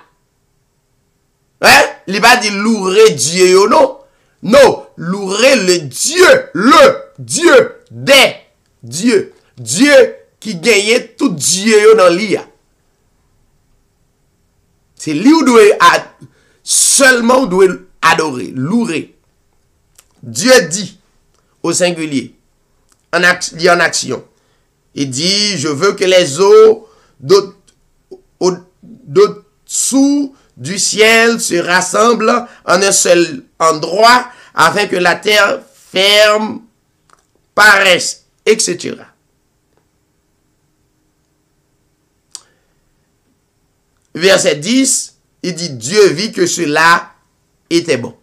Hein? Il va dire louerez Dieu, non? Non, louerez le Dieu des dieux. Dieu qui gagnait tout Dieu dans l'IA. C'est lui où doit seulement doit adorer, louer. Dieu dit au singulier, il est en action. Il dit, je veux que les eaux au-dessous du ciel se rassemblent en un seul endroit afin que la terre ferme paraisse, etc. Verset 10, il dit, Dieu vit que cela était bon.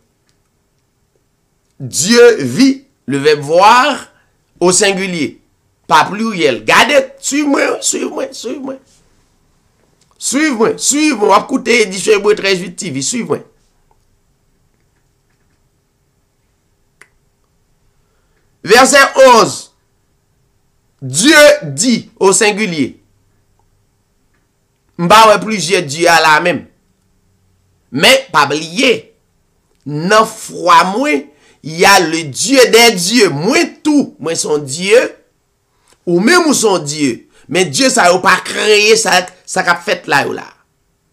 Dieu vit, le verbe voir, au singulier, pas pluriel. Regardez, suivez-moi. Écoutez édition Hébreu 13:8 TV, suivez-moi. Verset 11, Dieu dit au singulier. M'ba plusieurs dieux à la même. Mais, pas oublier, dans foi moi, il y a le Dieu des dieux. Moi tout, moi son Dieu, ou même son Dieu. Mais Dieu, ça n'a pas créé ça qu'a fait là ou là.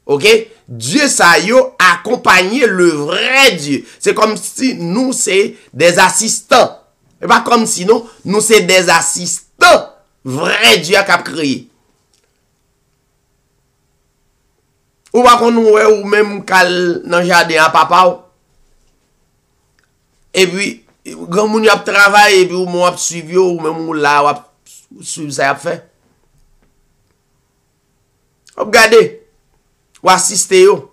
Ok? Dieu ça yo accompagner le vrai Dieu. C'est comme si nous c'est des assistants. Et pas comme si nous c'est des assistants. Vrai Dieu qui a créé. Ou pas qu'on nous ou même kal dans jardin à papa. Et puis grand moun y a travaillé et puis ou moi suivi ou même ou là ou suivre ça a fait. Regardez, ou assister yo.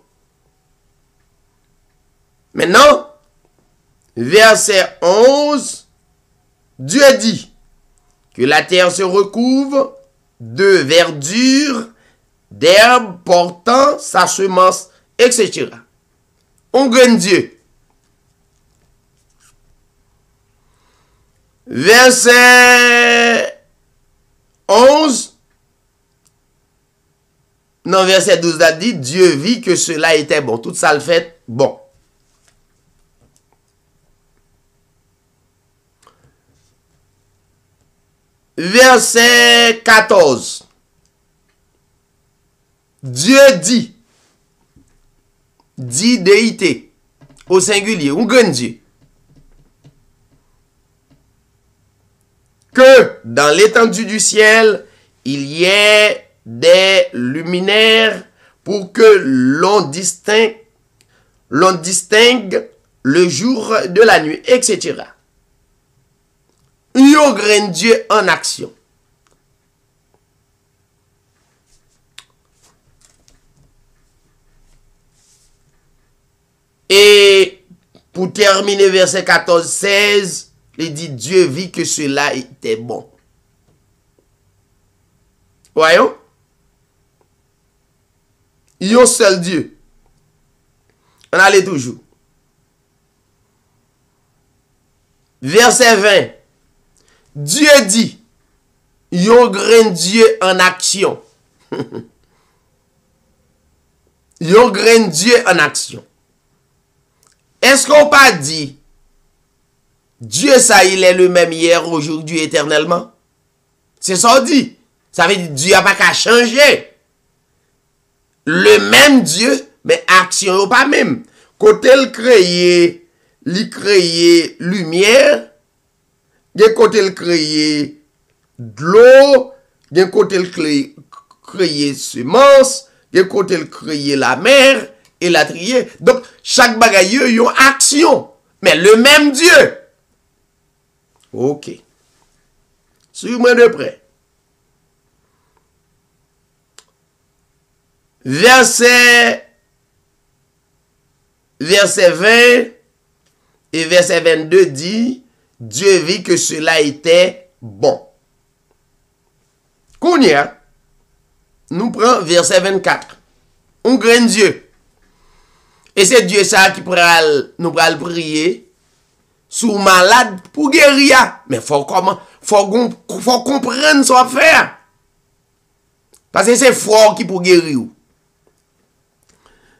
Maintenant, verset 11, Dieu dit que la terre se recouvre de verdure, d'herbes portant sa semence, etc. On gagne Dieu. Verset 11, non, verset 12 a dit, Dieu vit que cela était bon. Tout ça le fait bon. Verset 14. Dieu dit, déité, au singulier, ou grand Dieu, que dans l'étendue du ciel, il y ait des luminaires pour que l'on distingue le jour de la nuit, etc. Yo grand Dieu en action. Et pour terminer verset 14-16, il dit Dieu vit que cela était bon. Voyons. Yon seul Dieu. On allait toujours. Verset 20. Dieu dit, yon grand Dieu en action. Yon grand Dieu en action. Est-ce qu'on pas dit, Dieu ça il est le même hier, aujourd'hui, éternellement? C'est ça on dit. Ça veut dire Dieu n'a pas qu'à changer. Le même Dieu, mais action pas même. Côté le créer lumière, de côté le créer de l'eau, de côté le créer semence, de côté le créer la mer et la trier. Donc chaque bagaille y a action, mais le même Dieu. OK. Suivez-moi de près. Verset 20 et verset 22 dit, Dieu vit que cela était bon. Kounia, nous prenons verset 24. On grand Dieu. Et c'est Dieu ça qui nous pral prier sous malade pour guérir. Mais faut comprendre ce qu'on fait. Parce que c'est fort qui pour guérir.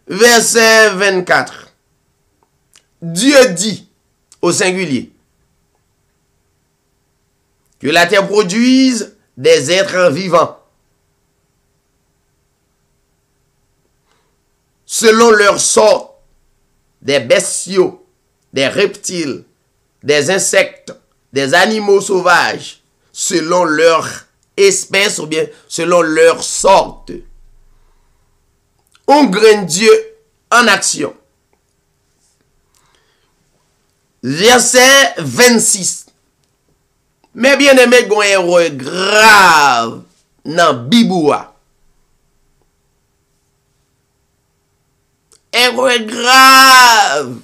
Verset 24. Dieu dit au singulier que la terre produise des êtres vivants selon leur sorte, des bestiaux, des reptiles, des insectes, des animaux sauvages, selon leur espèce ou bien selon leur sorte. On grand Dieu en action. Verset 26. Mais bien aimé, gon erreur grave dans Biboua. Erreur grave.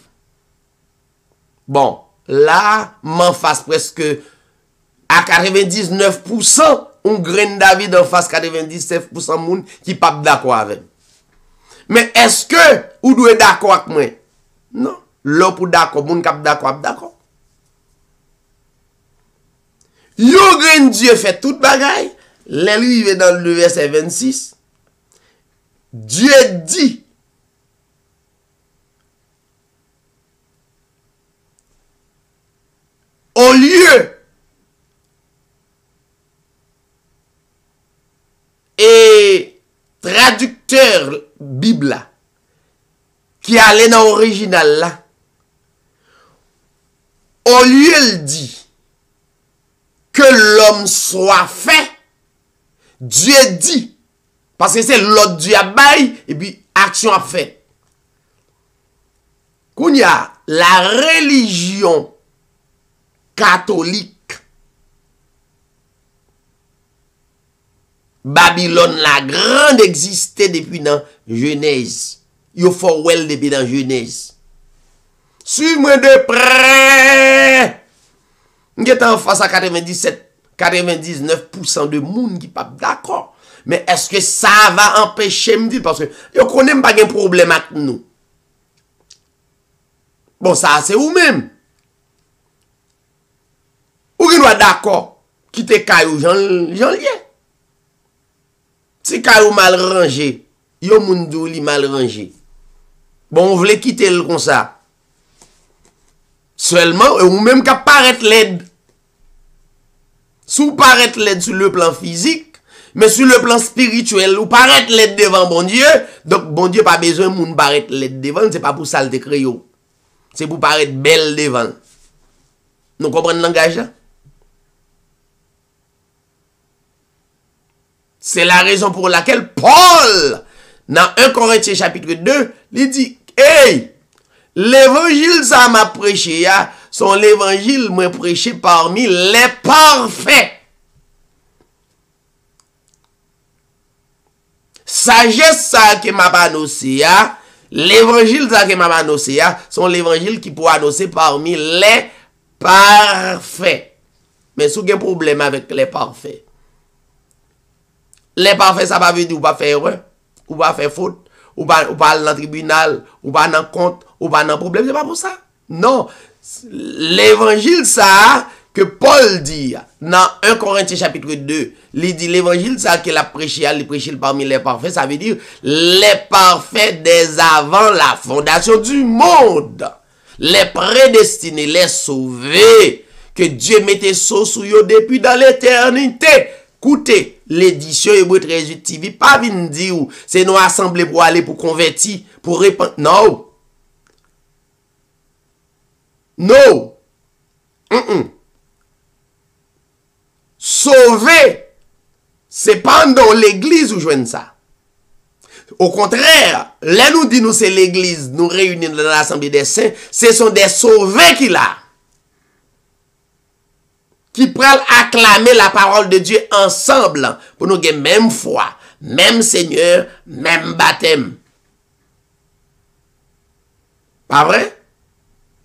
Bon, là, m'en face presque à 99%, on graine David en face 97% moun qui pas d'accord avec. Mais est-ce que ou doit d'accord avec moi? Non. L'homme pour d'accord, moun kap d'accord. Yo grand Dieu fait toute bagaille. L'arrivé dans le verset 26. Dieu dit. Au lieu et traducteur Bible qui allait dans l'original là, au lieu il dit que l'homme soit fait, Dieu dit, parce que c'est l'autre Dieu a bail, et puis action a fait. Quand il y a la religion catholique, Babylone la grande existait depuis dans Genèse. Il faut well depuis dans Genèse. Suis-moi de près. Nous sommes en face à 99% de monde qui pas d'accord. Mais est-ce que ça va empêcher me dire parce que yo connais pas un problème avec nous. Bon ça c'est ou même. Ou qui doit d'accord quitter caillou Jean lien. Si caillou mal rangé, yo moun dou li mal rangé. Bon on voulait quitter le comme ça. Seulement ou même qu'à paraître laide. Sous paraître laide sur le plan physique, mais sur le plan spirituel, ou paraître laide devant bon Dieu, donc bon Dieu pas besoin de moun paraître laide devant, c'est pas pour ça le créé. C'est pour paraître belle devant. Nous comprenons le langage là? C'est la raison pour laquelle Paul, dans 1 Corinthiens chapitre 2, il dit, hey, l'évangile ça m'a prêché, son l'évangile m'a prêché parmi les parfaits. Sagesse ça que m'a annoncé, l'évangile ça que m'a annoncé, son l'évangile qui peut annoncer parmi les parfaits. Mais si vous avez un problème avec les parfaits, les parfaits, ça va veut dire ou pas faire erreur, ou pas faire faute, ou pas aller dans le tribunal, ou pas dans compte, ou pas dans problème, c'est pas pour ça. Non. L'évangile, ça, que Paul dit, dans 1 Corinthiens chapitre 2, il dit l'évangile, ça, qu'il a prêché, il prêche parmi les parfaits, ça veut dire les parfaits dès avant la fondation du monde. Les prédestinés, les sauvés, que Dieu mettait sous eux depuis dans l'éternité. Écoutez, l'édition Hébreu 13 TV, pas venir dire c'est nous assemblés pour aller pour convertir, pour répandre. Non. Non. Sauver, c'est pas dans l'église où joigne ça. Au contraire, là nous dit nous c'est l'église, nous réunissons dans l'assemblée des saints, ce sont des sauvés qui là. Qui prennent acclamer la parole de Dieu ensemble pour nous gagner même foi, même Seigneur, même baptême. Pas vrai?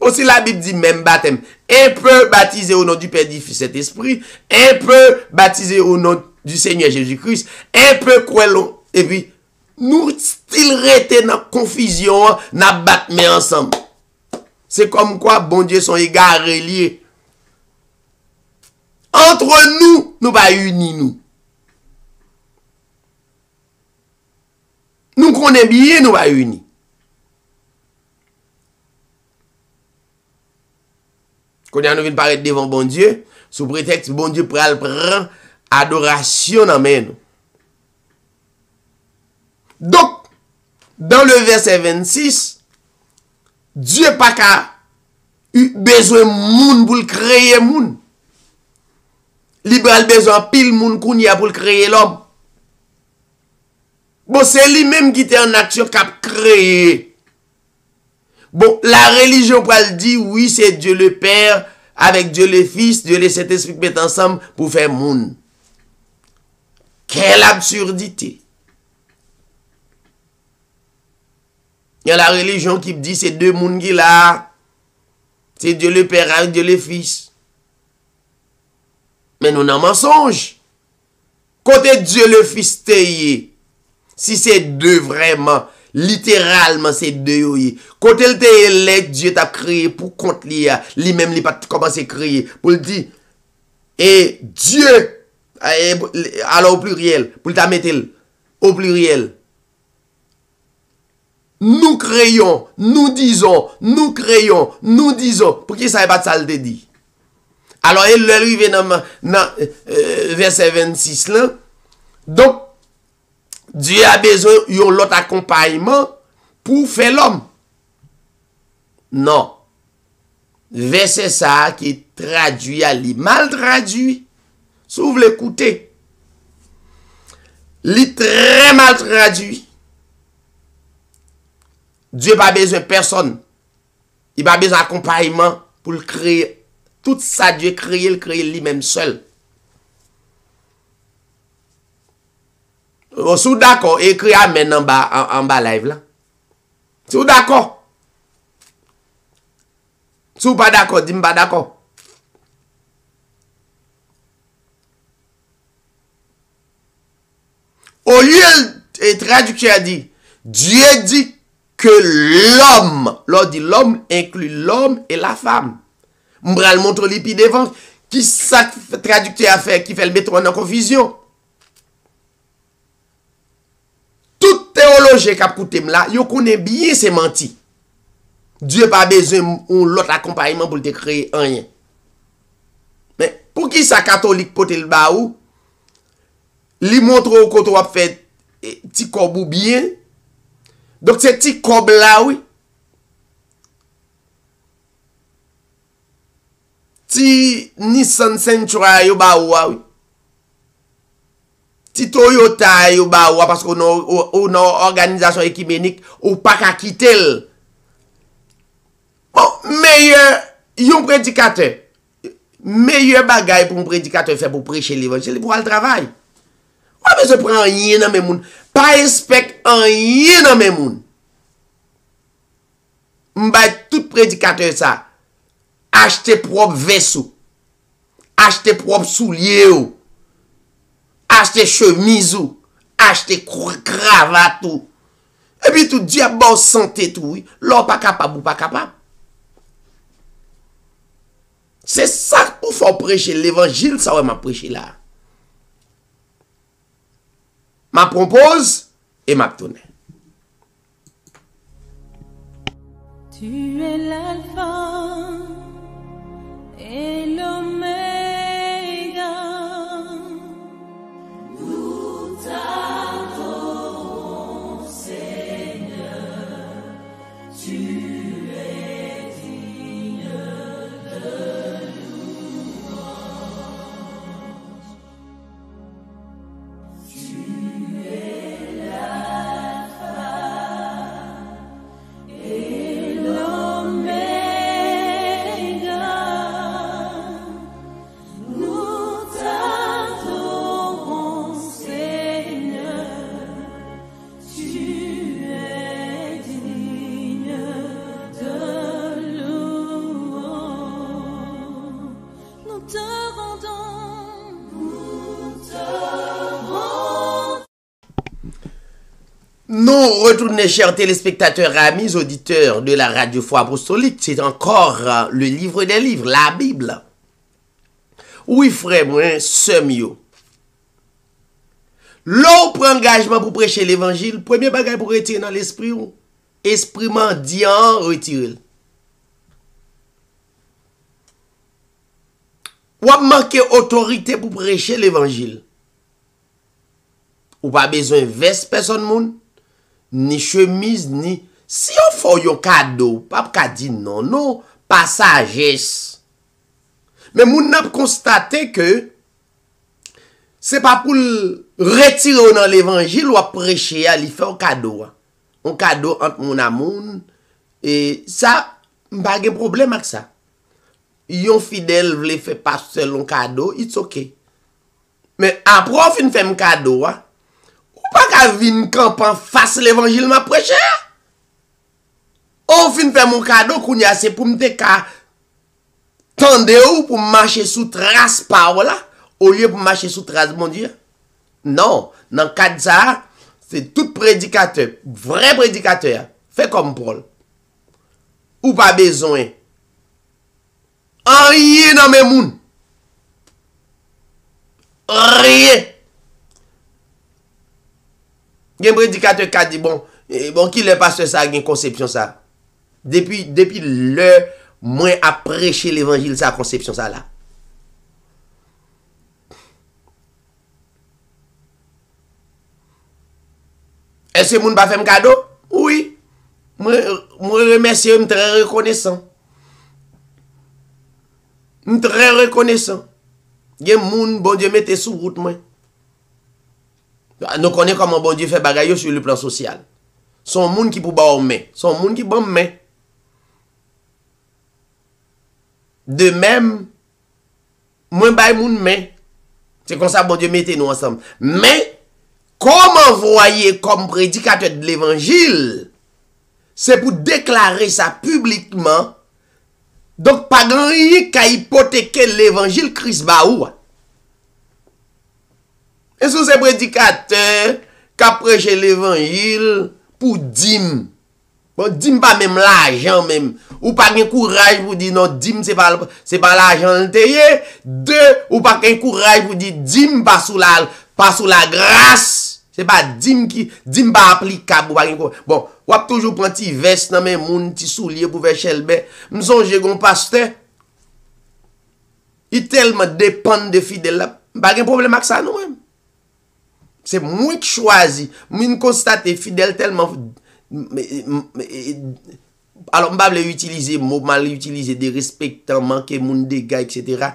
Aussi la Bible dit même baptême. Un peu baptisé au nom du Père, du Fils et Saint-Esprit, un peu baptisé au nom du Seigneur Jésus-Christ, un peu quoi et puis nous still rester dans confusion, n'a battre ensemble. C'est comme quoi bon Dieu sont égarés liés. Entre nous, nous pas unis nous. Nous connaissons bien, nous pas unis. Quand nous venons paraître devant bon Dieu, sous prétexte bon Dieu prend adoration dans nous. Donc, dans le verset 26, Dieu pas qu'à eu besoin de monde pour créer monde. Libéral besoin pile moun kounya pour créer l'homme. Bon, c'est lui-même qui était en action qui a créé. Bon, la religion pour le dire, oui, c'est Dieu le Père, avec Dieu le Fils, Dieu le Saint-Esprit qui mettent ensemble pour faire moun. Quelle absurdité. Il y a la religion qui dit c'est deux moun qui là. C'est Dieu le Père avec Dieu le Fils. Mais nous n'en mensonge. Côté Dieu le Fils teye, si c'est deux vraiment, littéralement c'est deux. Côté le teye, Dieu t'a créé pour compte lui-même il pas commencé à créer pour le dire. Et Dieu, alors au pluriel, pour t'a mettre au pluriel. Nous créons, nous disons, nous créons, nous disons. Pour qui ça n'est pas de ça le dit? Alors, il arrive dans verset 26 là. Donc, Dieu a besoin d'un autre accompagnement pour faire l'homme. Non. Verset ça qui est traduit à li mal traduit. Si vous voulez écouter. Li très mal traduit. Dieu n'a pas besoin de personne. Il n'a pas besoin d'accompagnement pour le créer. Tout ça, Dieu créé, le créé lui-même seul. Si vous d'accord, écrit Amen en bas live là. Si vous d'accord. Si vous pas d'accord, dis-moi pas d'accord. Au lieu, le traducteur dit, Dieu dit que l'homme, l'on dit l'homme inclut l'homme et la femme. M'bral montre l'épi devant, qui ça traducteur a fait, qui fait le mettre en confusion. Tout théologien qui a écouté là, il connaît bien c'est menti. Dieu n'a pas besoin de l'autre accompagnement pour te créer rien. Mais pour qui ça catholique pote le baou, li montre au côté a fait petit corps bien. Donc c'est petit corps là oui. Ti Nissan Sentra yo baou oui. Ti Toyota yo baou parce qu'on a une organisation écuménique ou pas qu'à quitter. Bon, meilleur, yon prédicateur, meilleur bagay pour un prédicateur fait pour prêcher l'évangile, pour le travail. Pas besoin de prendre rien dans mes moun, pas respect rien dans mes moun. M'bay tout prédicateur ça, acheter propre vaisseau, acheter propre soulier, acheter chemise, acheter cravate, et puis tout diable bon santé tout, l'on pas capable ou pas capable. C'est ça pour faire prêcher l'évangile, ça ouais m'a prêché là. M'a propose et m'a tourné. Tu es l'alpha et l'oméga. Nous t'adorons, Seigneur. Tu es digne de louange. Tu es l'alpha et l'oméga. Nous t'adorons, Seigneur. Tu es digne de louange. Nous te rendons, nous te rendons. Nous retournons, chers téléspectateurs, amis, auditeurs de la Radio Foi Apostolique. C'est encore le livre des livres, la Bible. Oui, frère, moi, semio. L'on prend engagement pour prêcher l'évangile, premier bagage pour retirer dans l'esprit, esprit mendiant, retirer. Ou a manqué autorité pour prêcher l'évangile. Ou pas besoin de veste personne moun, ni chemise, ni... Si on fait un cadeau, pas qu'à dire non, non, pas sagesse. Mais moun n'a constaté que c'est pas pour retirer dans l'évangile ou à prêcher, à lui faire un cadeau. Un cadeau entre mon amour. Et ça, pas de problème avec ça. Yon fidèle vle fait passer un cadeau, it's okay. Mais après on fin fait un cadeau, ou pas qu'à vin campan face l'évangile m'a prêché. On fin fait mon cadeau kounya c'est pour m'te ka tande ou pour marcher sous trace par là au lieu pour marcher sous trace mon Dieu. Non, dans cadre ça, c'est tout prédicateur, vrai prédicateur, fait comme Paul. Ou pas besoin rien dans mes moun. Rien. Gen prédicateur qui a dit bon qui le pasteur ça gen conception ça. Depuis le moins à prêcher l'évangile ça conception ça là. Est-ce que moun pas fait un cadeau? Oui. Moi remercie, je suis très reconnaissant. Je suis très reconnaissant. Il y a des gens, bon Dieu, mettez sous route, moi. Nous connaissons comment bon Dieu fait bagaille sur le plan social. Son monde qui pour ba main, son monde qui bon main. De même, moi ba moun main. C'est comme ça bon Dieu mettez nous ensemble. Mais comment voyez comme prédicateur de l'évangile, c'est pour déclarer ça publiquement. Donc pas grand rien qu'à hypothéquer l'évangile Christ baou. Et sous ces prédicateurs qui prêchent l'évangile pour dim. Bon, dim pas même l'argent même. Ou pas de courage pour dire non, dim c'est pas l'argent le teye. Deux, ou pas de courage pour dire dim pas sous la grâce. C'est pas dim pas applicable. Bon, ou a toujours prendre petit veste dans mes moun, petit soulier pour faire chelbe. M'songe gon pasteur. Il tellement dépend de fidèles là. Pas de problème avec ça nous même. C'est moi qui choisis. Moi, constate fidèle tellement. Alors, je ne vais pas utiliser mot mal utiliser des respectants, manquer moun dégâts, etc.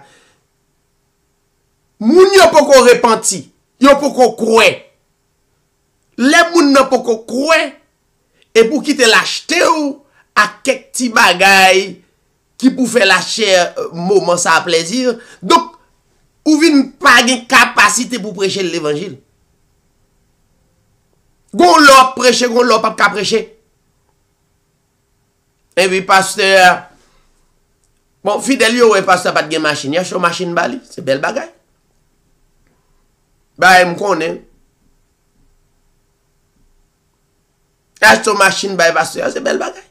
Moun yo pas qu'on repenti. Yo pas qu'on croit. Les moun n'a pas qu'on croit. Et pour quitter l'acheter ou à quelques petits bagailles qui pour faire la chair moment ça plaisir. Donc, ou vin pas de capacité pour prêcher l'évangile. Gon l'op prêcher, gon l'op pas prêcher. Et puis pasteur, bon fidèle yo ouais pasteur pas de machine, y a son machine bali, c'est belle bagaille. Bah me connaît. Y a son machine bah pasteur, c'est belle bagaille.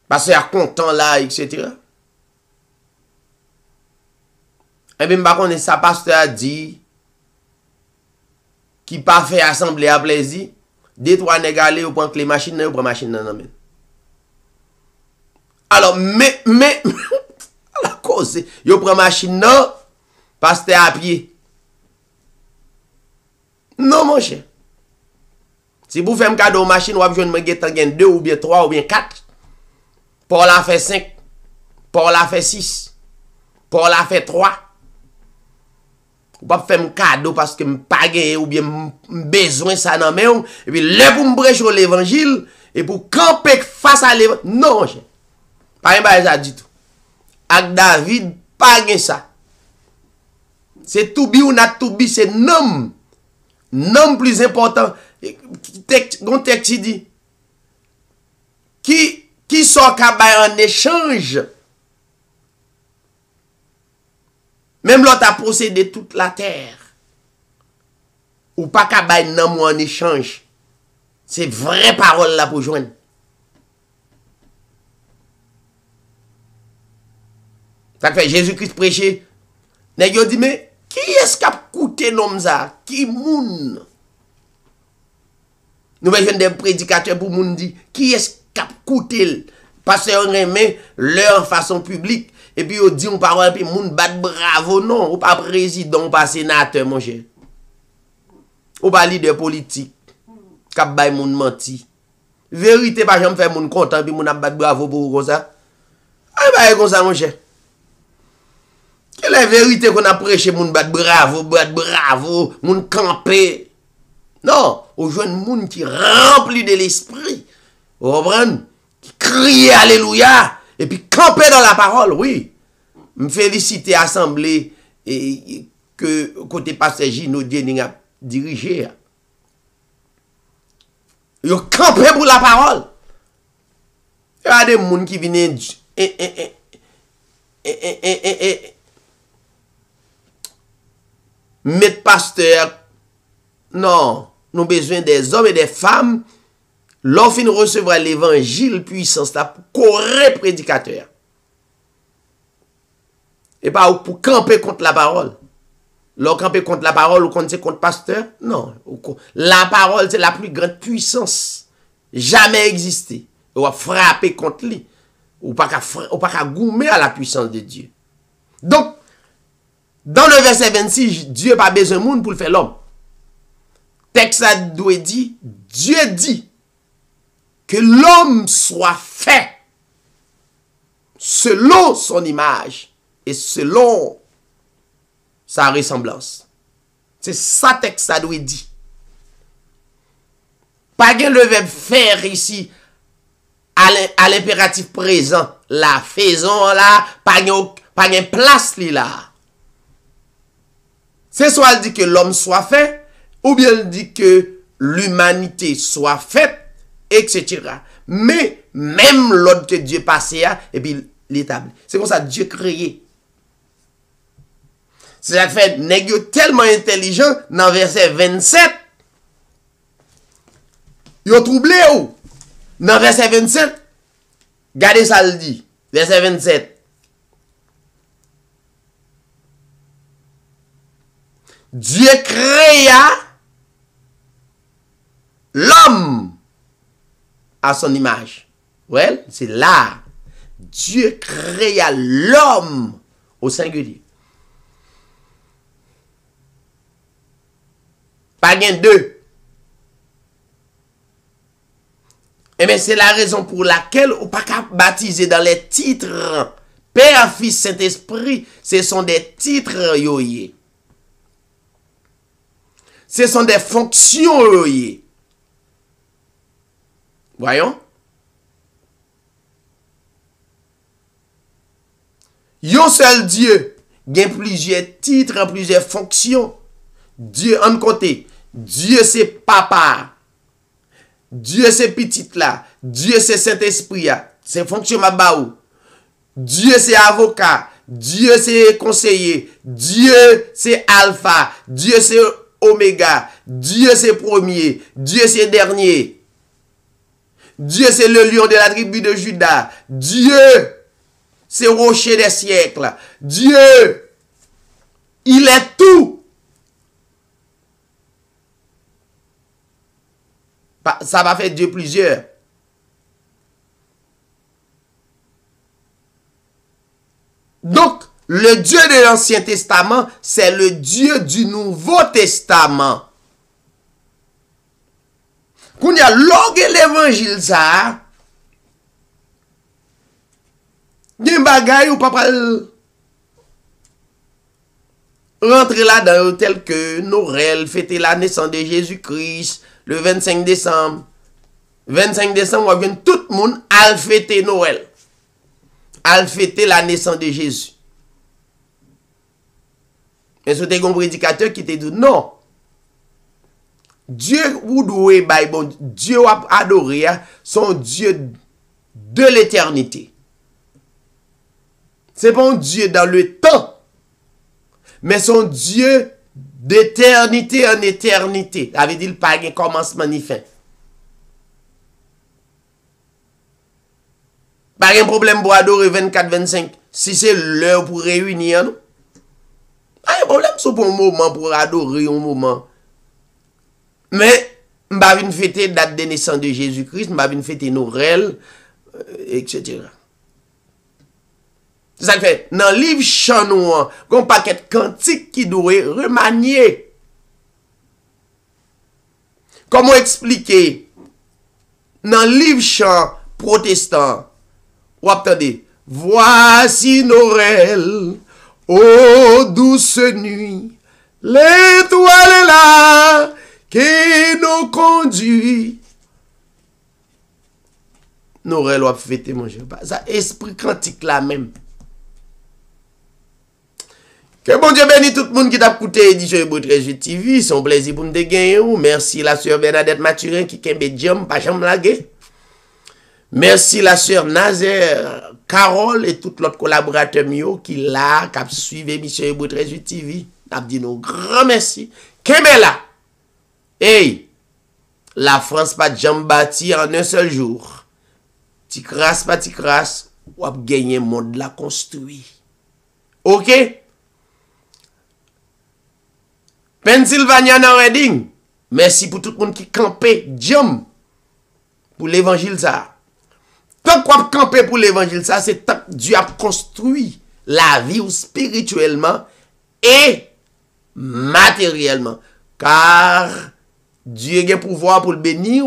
Pasteur content là, etc. Et puis m'pa connaît ça pasteur a dit qui pas fait assemblée à plaisir, deux trois négalés ou prend les machines ou prend machine nan men. Alors mais la cause yo prend machine nan pasteur à pied. Non mon cher. Si vous faites un cadeau machine, ou avez besoin 2 ou bien 3 ou bien 4. Pour la fait 5. Pour la fait 6. Pour la fait 3. Ou pas faire un cadeau parce que pas gagné ou bien besoin ça nan men et puis là pour me prêcher l'évangile et pour camper face à l'évangile. Non, cher. Pas un ça du tout. Avec David pas gagné ça. C'est to be ou not to be, c'est nom. Nom plus important. Gon texte dit qui sort kabay en échange. Même l'autre a possédé toute la terre. Ou pas qu'à bailler nan en échange. C'est vraie parole là pour joindre. Ça fait Jésus-Christ prêcher. Nèg yo dit mais qui est-ce qui a coûté nom ça? Qui moun? Nous besoin des prédicateurs pour moun dit qui est-ce qui a coûté? Parce qu'on remet leur façon publique. Et puis, on dit une parole, puis moun bat bravo, non. Ou pas président, ou pas sénateur, mon cher. Ou pas leader politique. Kap bay moun menti. Vérité, pas jamais faire moun content, puis moun a bat bravo pour comme ça. Ah, bah, comme ça, mon cher. Quelle est la vérité qu'on a prêché, moun bat bravo, moun campé. Non, on joue moun qui rempli de l'esprit. Vous comprenez? Qui crie alléluia. Et puis camper dans la parole, oui. Me féliciter assemblée et que côté pasteur Gino Diening a dirigé. Yo camper pour la parole. Il y a des gens qui viennent mettre pasteur. Non, nous avons besoin des hommes et des femmes. L'offre recevra l'évangile puissance là pour correct prédicateur. Et pas pour camper contre la parole. L'on camper contre la parole ou contre pasteur? Non. La parole c'est la plus grande puissance jamais existée. On va frapper contre lui. Ou pas qu'à goumer à la puissance de Dieu. Donc, dans le verset 26, Dieu n'a pas besoin de monde pour le faire l'homme. Texte a doit dire, Dieu dit que l'homme soit fait selon son image et selon sa ressemblance. C'est ça texte ça doit dire. Pas le verbe faire ici à l'impératif présent. La faisons là, pas de place là. C'est soit elle dit que l'homme soit fait, ou bien elle dit que l'humanité soit faite, etc. Mais même l'ordre que Dieu passait, et puis l'établit. C'est comme ça Dieu créé. C'est ça fait nèg tellement intelligent dans verset 27. Yo troublé ou dans verset 27. Regardez ça le dit. Verset 27. Dieu créa l'homme à son image. Ouais, c'est là. Dieu créa l'homme au singulier. Pas gain deux. Et bien c'est la raison pour laquelle on pas qu'à baptiser dans les titres Père, Fils, Saint-Esprit, ce sont des titres yoye. Ce sont des fonctions yoye. Voyons. Yon seul Dieu, il y a plusieurs titres, plusieurs fonctions. Dieu en côté. Dieu c'est papa. Dieu c'est petit là. Dieu c'est Saint-Esprit. C'est fonction mabaou. Dieu c'est avocat. Dieu c'est conseiller. Dieu c'est alpha. Dieu c'est oméga. Dieu c'est premier. Dieu c'est dernier. Dieu c'est le lion de la tribu de Juda. Dieu c'est rocher des siècles. Dieu, il est tout. Ça va faire Dieu plusieurs. Donc, le Dieu de l'Ancien Testament, c'est le Dieu du Nouveau Testament. Quand il y a l'évangile, ça, il y a un bagay ou pas rentrer là-dedans tel que Noël, fêter la naissance de Jésus-Christ, le 25 décembre. 25 décembre, on vient tout le monde à fêter Noël. À fêter la naissance de Jésus. Et c'était un prédicateur qui te dit non. Dieu vous doit bon Dieu a adoré son Dieu de l'éternité. C'est pas un Dieu dans le temps, mais son Dieu d'éternité en éternité. Ça veut dire pas de commencement ni fin. Pas de problème pour adorer 24-25. Si c'est l'heure pour réunir, non? Pas de problème, c'est pour un moment pour adorer un moment. Mais, je vais venir fêter la date de naissance de Jésus-Christ, je vais venir fêter Noël, etc. C'est ça que fait. Dans le livre chant, il y a un paquet de cantiques qui doit remanier. Comment expliquer? Dans le livre chant protestant, vous attendez, voici Noël, ô douce nuit, l'étoile est là, qui nous conduit. Noël va fêter, mon cher. Ça, esprit cantique là même. Que bon Dieu bénisse tout le monde qui t'a écouté édition Hébreu 13 TV. C'est un plaisir pour nous de gagner. Merci la sœur Bernadette Mathurin qui kembe diam, pas jamais lagué. Merci la sœur Nazaire Carole et tout l'autre collaborateur mio qui là, qui suivent émission Hébreu 13 TV. N'a dit nous grand merci. Kembe là. Hey, la France pas jamais bâti en un seul jour. Ti crasse pas ti crasse, ou ap gagner monde la construit. OK? Pennsylvania dans Reading. Merci pour tout le monde qui campait jam pour l'évangile ça. Tant qu'on camper pour l'évangile ça, c'est tant que Dieu a construit la vie ou spirituellement et matériellement. Car Dieu a pouvoir pour le bénir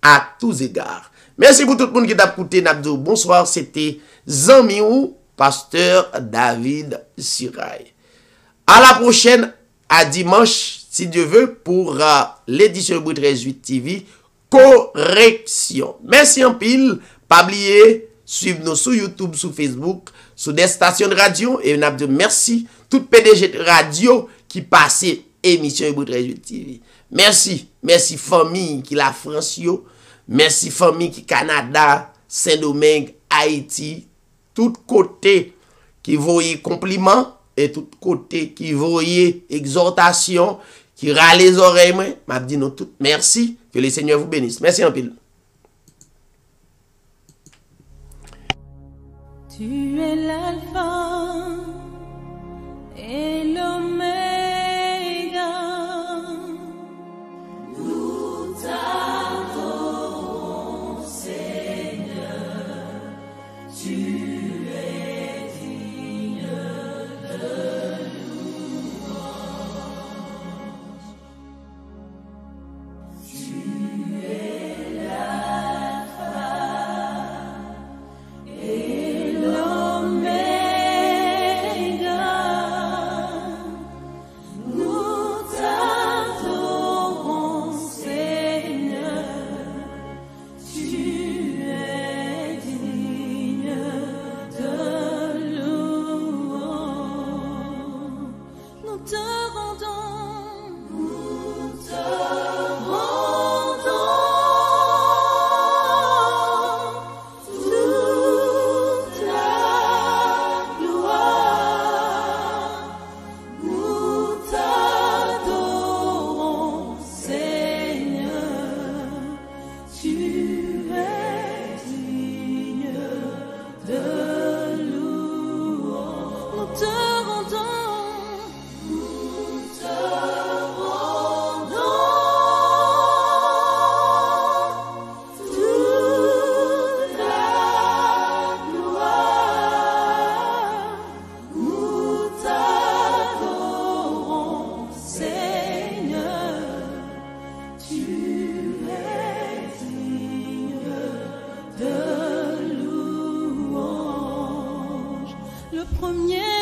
à tous égards. Merci pour tout le monde qui t'a écouté. Nabdou, bonsoir, c'était Zami ou Pasteur David Sirail. À la prochaine, à dimanche, si Dieu veut, pour l'édition de 13.8 TV, correction. Merci en pile. Pas oublier, suivez-nous sur YouTube, sur Facebook, sur des stations de radio. Et Nabdou, merci. Tout PDG de radio qui passe émission de 13.8 TV. Merci. Merci famille qui la France yo. Merci famille qui Canada, Saint-Domingue, Haïti, tout côté qui voyait compliment et tout côté qui voyait exhortation, qui râle les oreilles, m'a dit nous toutes merci, que le Seigneur vous bénisse. Merci en pile. Tu es l'alpha et l'oméga. Nous t'adorons, Seigneur. Tu es digne de louange. Tu es l'alpha et l'oméga. Nous t'adorons, Seigneur. Tu es digne de louange. Nous te rendons toute la gloire. Nous t'adorons, Seigneur. Tu es digne de louange. Nous te rendons toute la gloire. Nous t'adorons, Seigneur. Tu es digne de louange. Le premier